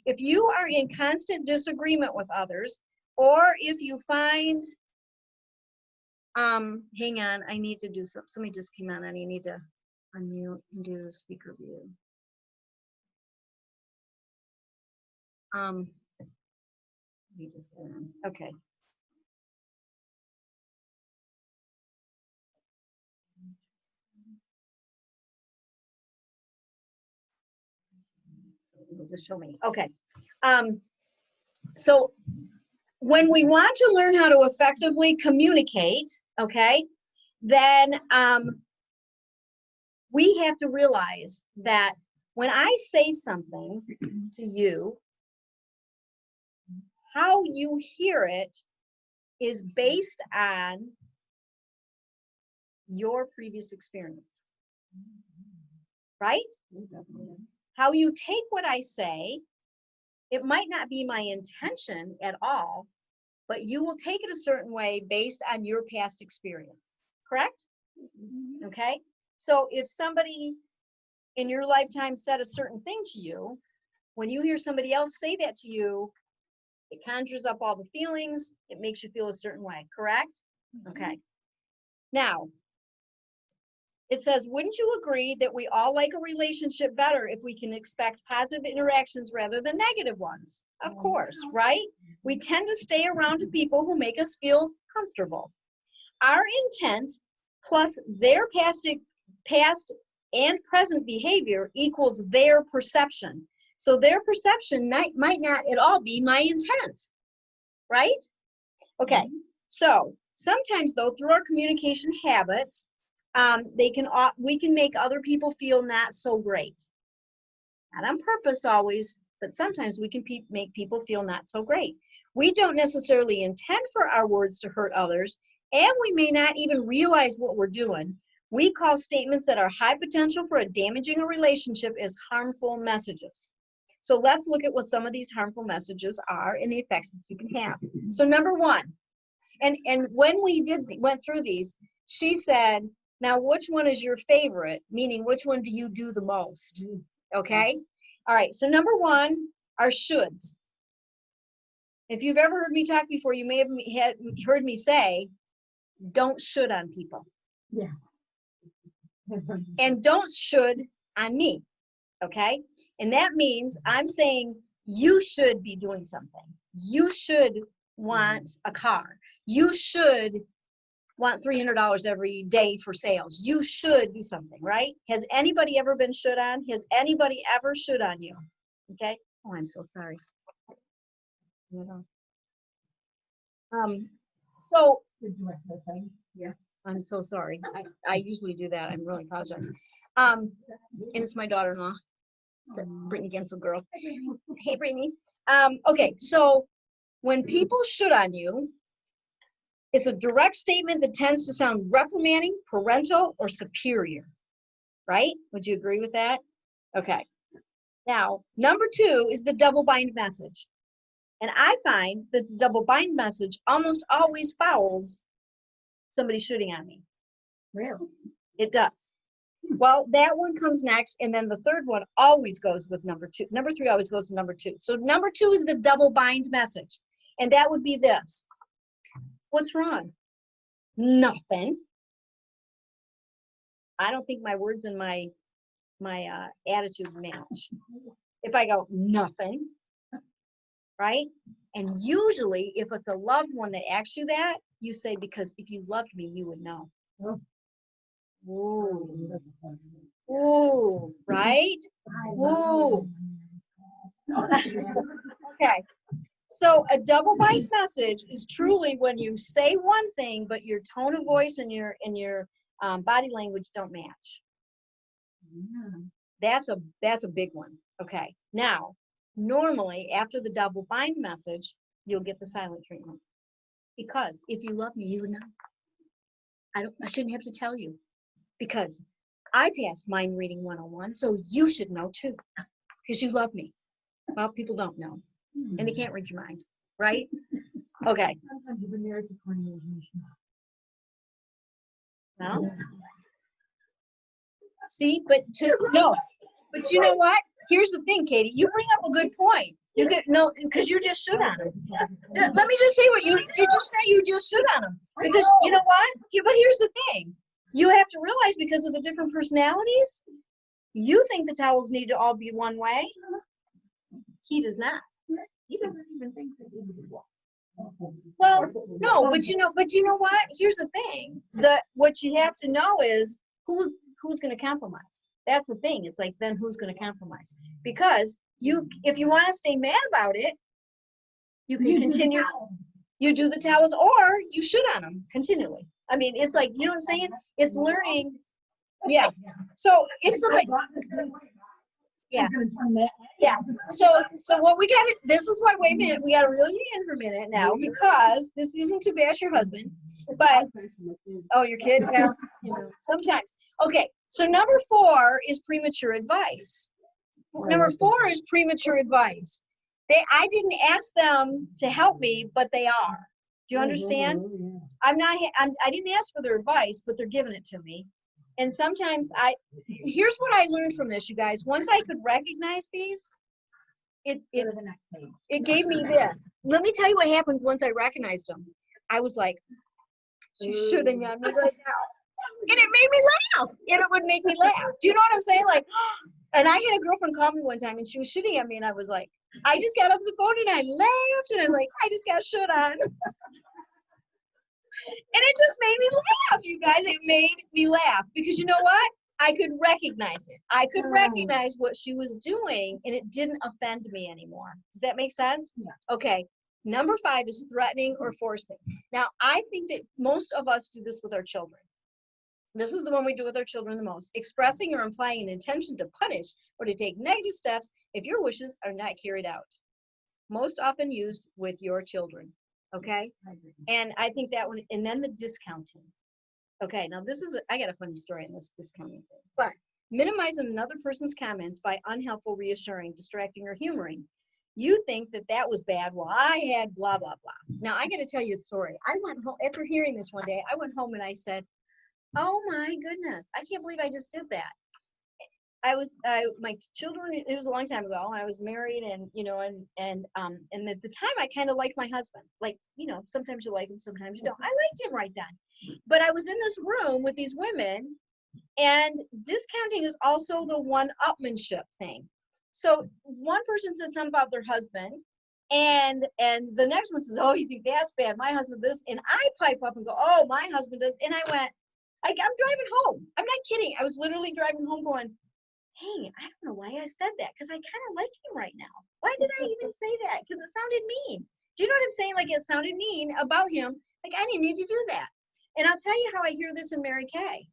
A: If you are in constant disagreement with others, or if you find, hang on, I need to do something. Somebody just came on and you need to unmute and do speaker view. Let me just get on. Okay. So it'll just show me. Okay. So when we want to learn how to effectively communicate, okay, then we have to realize that when I say something to you, how you hear it is based on your previous experience, right? How you take what I say, it might not be my intention at all, but you will take it a certain way based on your past experience, correct? Okay, so if somebody in your lifetime said a certain thing to you, when you hear somebody else say that to you, it conjures up all the feelings, it makes you feel a certain way, correct? Okay. Now, it says, wouldn't you agree that we all like a relationship better if we can expect positive interactions rather than negative ones? Of course, right? We tend to stay around to people who make us feel comfortable. Our intent plus their past and present behavior equals their perception. So their perception might not at all be my intent, right? Okay, so sometimes though, through our communication habits, We can make other people feel not so great. Not on purpose always, but sometimes we can make people feel not so great. We don't necessarily intend for our words to hurt others, and we may not even realize what we're doing. We call statements that are high potential for damaging a relationship as harmful messages. So let's look at what some of these harmful messages are and the effects that you can have. So number one, and when we went through these, she said, now which one is your favorite? Meaning, which one do you do the most? Okay? All right, so number one are shoulds. If you've ever heard me talk before, you may have heard me say, don't should on people.
B: Yeah.
A: And don't should on me, okay? And that means I'm saying you should be doing something. You should want a car. You should want $300 every day for sales. You should do something, right? Has anybody ever been should on? Has anybody ever should on you? Okay? Oh, I'm so sorry. So yeah, I'm so sorry. I usually do that. I'm really apologize. And it's my daughter-in-law, the Brittany Gensel girl. Hey, Brittany. Okay, so when people should on you, it's a direct statement that tends to sound reprimanding, parental, or superior, right? Would you agree with that? Okay. Now, number two is the double bind message. And I find that the double bind message almost always follows somebody shooting on me.
B: Really?
A: It does. Well, that one comes next, and then the third one always goes with number two. Number three always goes to number two. So number two is the double bind message. And that would be this. What's wrong? Nothing. I don't think my words and my attitude match. If I go, nothing, right? And usually, if it's a loved one that asks you that, you say, because if you loved me, you would know. Ooh. Ooh, right? Ooh. Okay. So a double bind message is truly when you say one thing, but your tone of voice and your body language don't match. That's a big one. Okay. Now, normally after the double bind message, you'll get the silent treatment. Because if you love me, you would know. I shouldn't have to tell you. Because I passed Mind Reading 101, so you should know too. Because you love me. Well, people don't know. And they can't read your mind, right? Okay.
B: Sometimes you've been married for 20 years and you should know.
A: Well, see, but you know what? Here's the thing, Katie. You bring up a good point. You could no, because you just should on him. Let me just say what did you say? You just should on him because you know what? But here's the thing. You have to realize because of the different personalities, you think the towels need to all be one way. He does not.
B: He doesn't even think that he would walk.
A: Well, no, but you know what? Here's the thing. What you have to know is who's going to compromise. That's the thing. It's like, then who's going to compromise? Because if you want to stay mad about it, you can continue. You do the towels, or you should on them continually. I mean, it's like, you know what I'm saying? It's learning. Yeah. So it's like, yeah. Yeah. So what we got to, this is why, wait a minute, we got to reel you in for a minute now, because this isn't to bash your husband, but, oh, your kid? Well, sometimes. Okay. So number 4 is premature advice. Number 4 is premature advice. I didn't ask them to help me, but they are. Do you understand? I didn't ask for their advice, but they're giving it to me. And sometimes here's what I learned from this, you guys. Once I could recognize these, it gave me this. Let me tell you what happens once I recognized them. I was like, she's shooting at me right now. And it made me laugh. And it would make me laugh. Do you know what I'm saying? Like, and I had a girlfriend call me one time and she was shooting at me and I was like, I just got off the phone and I laughed and I'm like, I just got shit on. And it just made me laugh, you guys. It made me laugh because you know what? I could recognize it. I could recognize what she was doing and it didn't offend me anymore. Does that make sense? Yeah. Okay. Number 5 is threatening or forcing. Now, I think that most of us do this with our children. This is the one we do with our children the most. Expressing or implying an intention to punish or to take negative steps if your wishes are not carried out. Most often used with your children. Okay? And I think that one, and then the discounting. Okay, now this is, I got a funny story on this discounting thing. But minimizing another person's comments by unhelpful, reassuring, distracting, or humoring. You think that that was bad. Well, I had blah, blah, blah. Now, I got to tell you a story. I went home, after hearing this one day, I went home and I said, oh my goodness, I can't believe I just did that. My children, it was a long time ago, I was married and, you know, and at the time I kind of liked my husband. Like, you know, sometimes you like him, sometimes you don't. I liked him right then. But I was in this room with these women, and discounting is also the one-upmanship thing. So one person said something about their husband, and the next one says, oh, you think that's bad? My husband this, and I pipe up and go, oh, my husband does. And I went, I'm driving home. I'm not kidding. I was literally driving home going, dang, I don't know why I said that, because I kind of like him right now. Why did I even say that? Because it sounded mean. Do you know what I'm saying? Like, it sounded mean about him. Like, I didn't need to do that. And I'll tell you how I hear this in Mary Kay.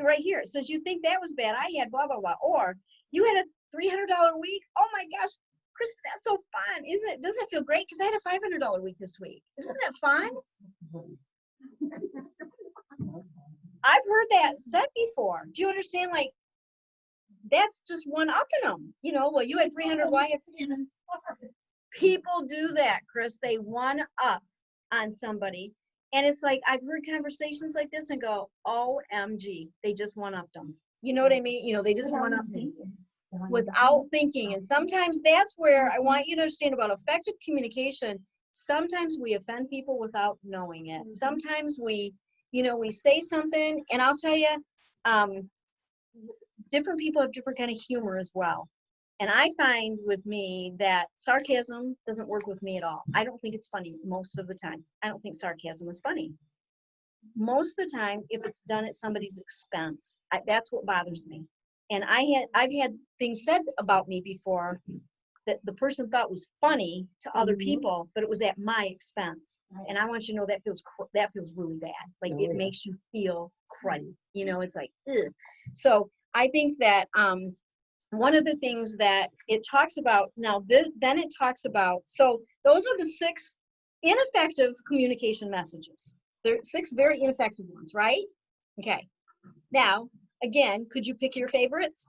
A: Right here. It says, you think that was bad. I had blah, blah, blah. Or you had a $300 week. Oh my gosh, Chris, that's so fun. Isn't it? Doesn't it feel great? Because I had a $500 week this week. Isn't it fun? I've heard that said before. Do you understand? Like, that's just one upping them. You know, well, you had 300. Why? People do that, Chris. They one up on somebody. And it's like, I've heard conversations like this and go, OMG, they just one upped them. You know what I mean? You know, they just one up me without thinking. And sometimes that's where I want you to understand about effective communication. Sometimes we offend people without knowing it. Sometimes we, you know, we say something, and I'll tell you, different people have different kind of humor as well. And I find with me that sarcasm doesn't work with me at all. I don't think it's funny most of the time. I don't think sarcasm is funny. Most of the time, if it's done at somebody's expense, that's what bothers me. And I've had things said about me before that the person thought was funny to other people, but it was at my expense. And I want you to know that feels really bad. Like, it makes you feel cruddy. You know, it's like, ugh. So I think that one of the things that it talks about now, then it talks about, so those are the 6 ineffective communication messages. There are 6 very ineffective ones, right? Okay. Now, again, could you pick your favorites?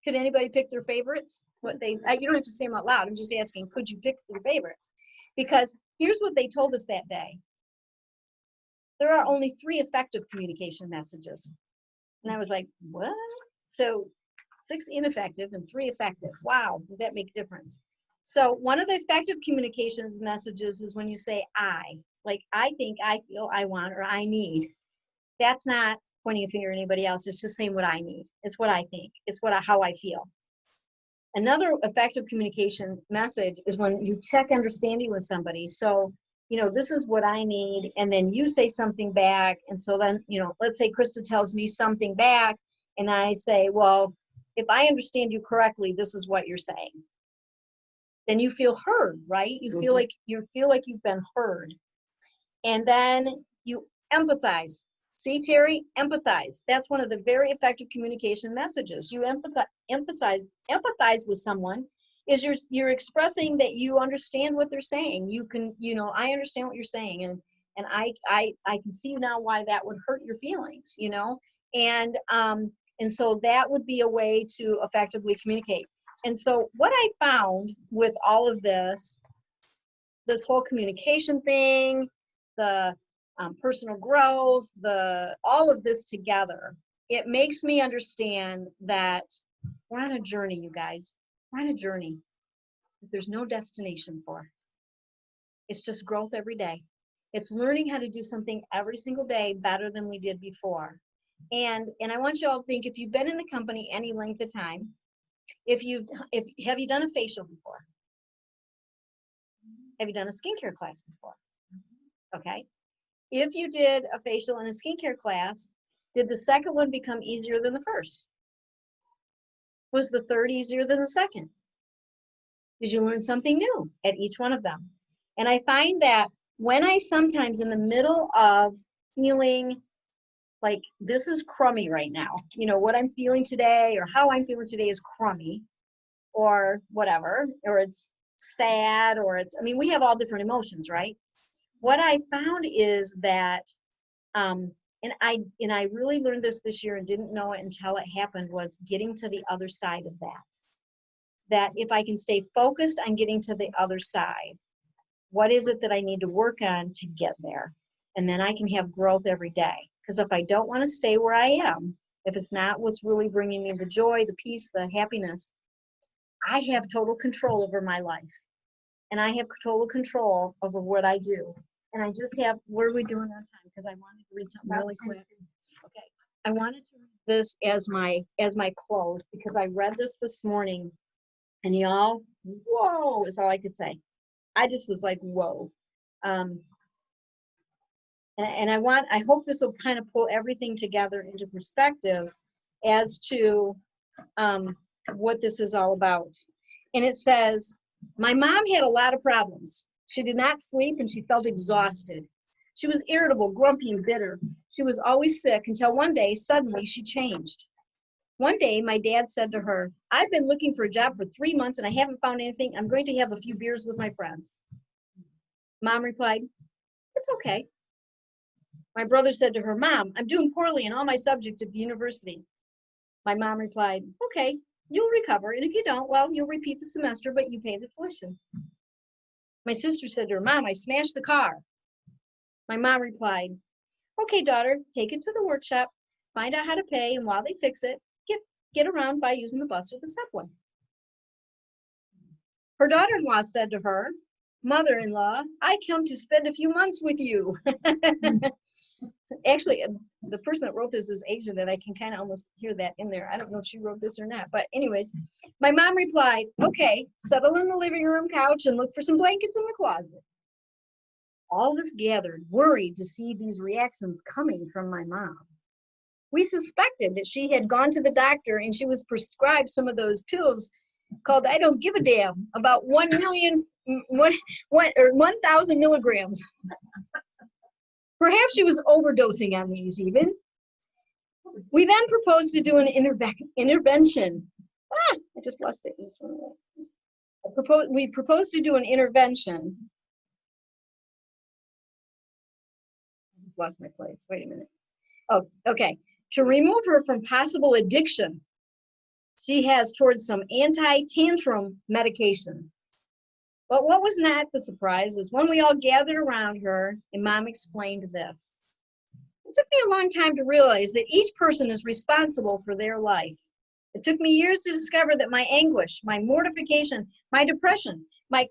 A: Could anybody pick their favorites? You don't have to say them out loud. I'm just asking, could you pick your favorites? Because here's what they told us that day. There are only 3 effective communication messages. And I was like, what? So 6 ineffective and 3 effective. Wow, does that make a difference? So one of the effective communications messages is when you say I, like I think, I feel, I want, or I need. That's not pointing a finger at anybody else. It's just saying what I need. It's what I think. It's how I feel. Another effective communication message is when you check understanding with somebody. So, you know, this is what I need, and then you say something back. And so then, you know, let's say Krista tells me something back, and I say, well, if I understand you correctly, this is what you're saying. Then you feel heard, right? You feel like you've been heard. And then you empathize. See, Terry, empathize. That's one of the very effective communication messages. You empathize with someone is you're expressing that you understand what they're saying. You can, you know, I understand what you're saying, and I can see now why that would hurt your feelings, you know, and so that would be a way to effectively communicate. And so what I found with all of this whole communication thing, the personal growth, all of this together, it makes me understand that we're on a journey, you guys. We're on a journey that there's no destination for. It's just growth every day. It's learning how to do something every single day better than we did before. And I want you all to think, if you've been in the company any length of time, have you done a facial before? Have you done a skincare class before? Okay. If you did a facial and a skincare class, did the second one become easier than the first? Was the third easier than the second? Did you learn something new at each one of them? And I find that when I sometimes in the middle of feeling like, this is crummy right now. You know, what I'm feeling today or how I'm feeling today is crummy or whatever, or it's sad, or it's, I mean, we have all different emotions, right? What I found is that, and I really learned this year and didn't know it until it happened, was getting to the other side of that. That if I can stay focused on getting to the other side, what is it that I need to work on to get there? And then I can have growth every day. Because if I don't want to stay where I am, if it's not what's really bringing me the joy, the peace, the happiness, I have total control over my life. And I have total control over what I do. And I just have, what are we doing on time? Because I wanted to read something really quick. Okay. I wanted to read this as my close, because I read this morning, and y'all, whoa, is all I could say. I just was like, whoa. And I hope this will kind of pull everything together into perspective as to what this is all about. And it says, my mom had a lot of problems. She did not sleep and she felt exhausted. She was irritable, grumpy, and bitter. She was always sick until one day, suddenly, she changed. One day, my dad said to her, I've been looking for a job for 3 months and I haven't found anything. I'm going to have a few beers with my friends. Mom replied, it's okay. My brother said to her, Mom, I'm doing poorly in all my subjects at the university. My mom replied, okay, you'll recover. And if you don't, well, you'll repeat the semester, but you pay the tuition. My sister said to her, Mom, I smashed the car. My mom replied, okay, daughter, take it to the workshop, find out how to pay, and while they fix it, get around by using the bus or the subway. Her daughter-in-law said to her, Mother-in-law, I come to spend a few months with you. Actually, the person that wrote this is Asian, and I can kind of almost hear that in there. I don't know if she wrote this or not. But anyways, my mom replied, okay, settle in the living room couch and look for some blankets in the closet. All of us gathered, worried to see these reactions coming from my mom. We suspected that she had gone to the doctor and she was prescribed some of those pills called I don't give a damn, about 1,000 milligrams. Perhaps she was overdosing on these even. We then proposed to do an intervention. I just lost it. We proposed to do an intervention. I just lost my place. Wait a minute. Oh, okay. To remove her from possible addiction she has towards some anti-tantrum medication. But what was not the surprise is when we all gathered around her and Mom explained this. It took me a long time to realize that each person is responsible for their life. It took me years to discover that my anguish, my mortification, my depression, it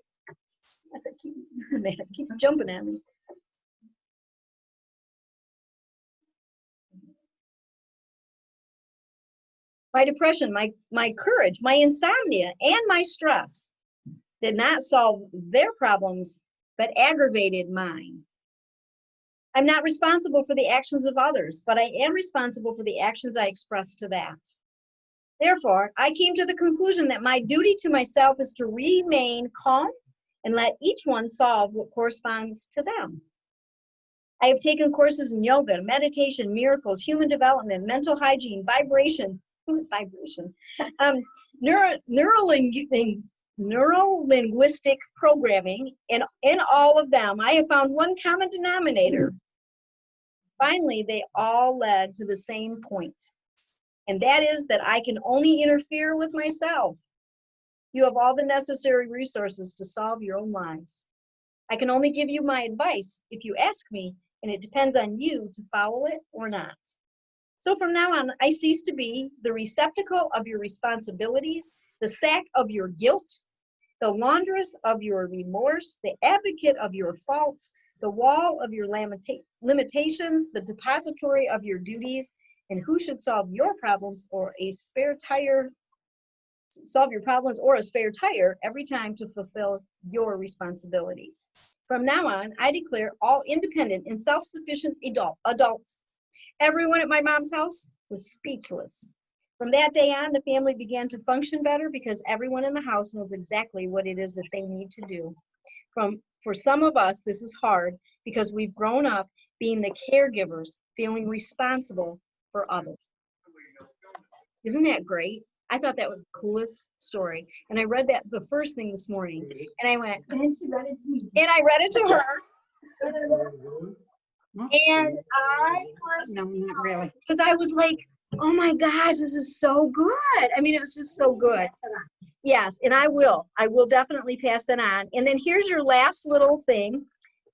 A: keeps jumping at me. My depression, my courage, my insomnia, and my stress did not solve their problems, but aggravated mine. I'm not responsible for the actions of others, but I am responsible for the actions I express to that. Therefore, I came to the conclusion that my duty to myself is to remain calm and let each one solve what corresponds to them. I have taken courses in yoga, meditation, miracles, human development, mental hygiene, neuro-linguistic programming, and in all of them, I have found one common denominator. Finally, they all led to the same point, and that is that I can only interfere with myself. You have all the necessary resources to solve your own lives. I can only give you my advice if you ask me, and it depends on you to follow it or not. So from now on, I cease to be the receptacle of your responsibilities, the sack of your guilt, the laundress of your remorse, the advocate of your faults, the wall of your limitations, the depository of your duties, and who should solve your problems or a spare tire every time to fulfill your responsibilities. From now on, I declare all independent and self-sufficient adults. Everyone at my mom's house was speechless. From that day on, the family began to function better because everyone in the house knows exactly what it is that they need to do. For some of us, this is hard because we've grown up being the caregivers, feeling responsible for others. Isn't that great? I thought that was the coolest story. And I read that the first thing this morning, and I went,
B: And then she read it to me.
A: and I read it to her. And I was,
B: No, not really.
A: because I was like, oh my gosh, this is so good. I mean, it was just so good. Yes, and I will definitely pass that on. And then here's your last little thing.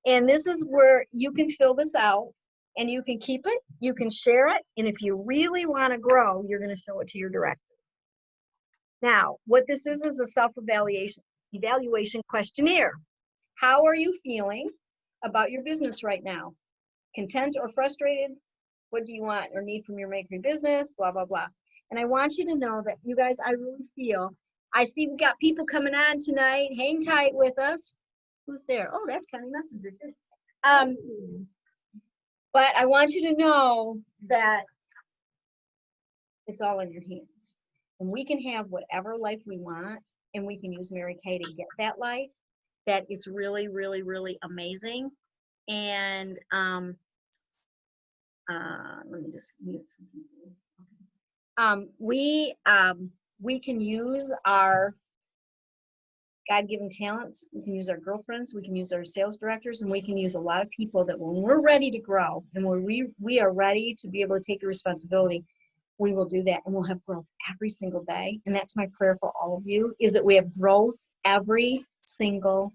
A: And this is where you can fill this out and you can keep it, you can share it. And if you really want to grow, you're going to show it to your director. Now, what this is a self-evaluation questionnaire. How are you feeling about your business right now? Content or frustrated? What do you want or need from your making business? Blah, blah, blah. And I want you to know that you guys, I really feel, I see we got people coming on tonight. Hang tight with us. Who's there? Oh, that's Connie Messenger. But I want you to know that it's all in your hands. And we can have whatever life we want, and we can use Mary Kay to get that life. That it's really, really, really amazing. And let me just mute some people. We can use our God-given talents. We can use our girlfriends. We can use our sales directors, and we can use a lot of people that when we're ready to grow and when we are ready to be able to take the responsibility, we will do that, and we'll have growth every single day. And that's my prayer for all of you, is that we have growth every single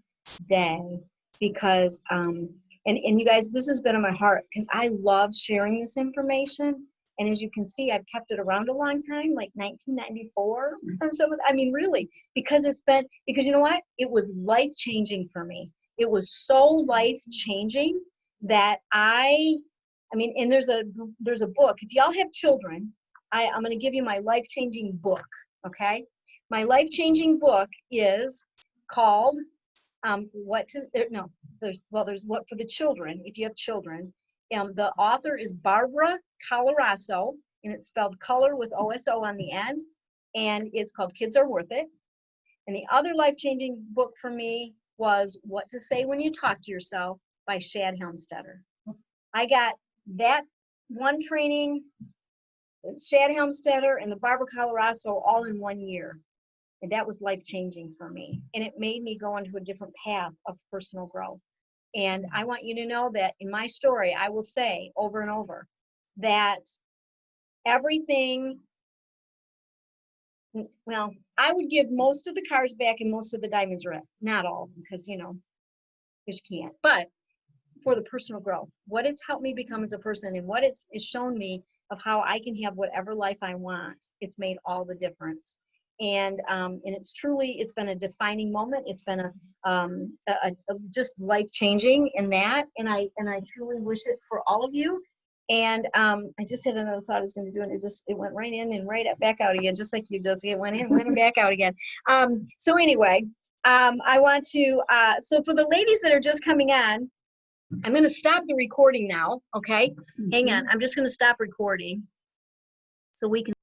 A: day. Because and you guys, this has been on my heart because I love sharing this information. And as you can see, I've kept it around a long time, like 1994 or something. I mean, really, because you know what? It was life-changing for me. It was so life-changing that I mean, and there's a book. If y'all have children, I'm going to give you my life-changing book, okay? My life-changing book is called there's what for the children, if you have children. The author is Barbara Colaraso, and it's spelled color with OSO on the end, and it's called Kids Are Worth It. And the other life-changing book for me was What to Say When You Talk to Yourself by Shad Helmstetter. I got that one training, Shad Helmstetter and the Barbara Colaraso, all in 1 year. And that was life-changing for me. And it made me go into a different path of personal growth. And I want you to know that in my story, I will say over and over that everything, well, I would give most of the cars back and most of the diamonds red. Not all, because, because you can't. But for the personal growth, what it's helped me become as a person and what it's shown me of how I can have whatever life I want, it's made all the difference. And it's been a defining moment. It's been a just life-changing in that, and I truly wish it for all of you. And I just had another thought I was going to do, and it went right in and right back out again, just like you just it went in, went back out again. So anyway, I want to so for the ladies that are just coming on, I'm going to stop the recording now. Okay, hang on. I'm just going to stop recording so we can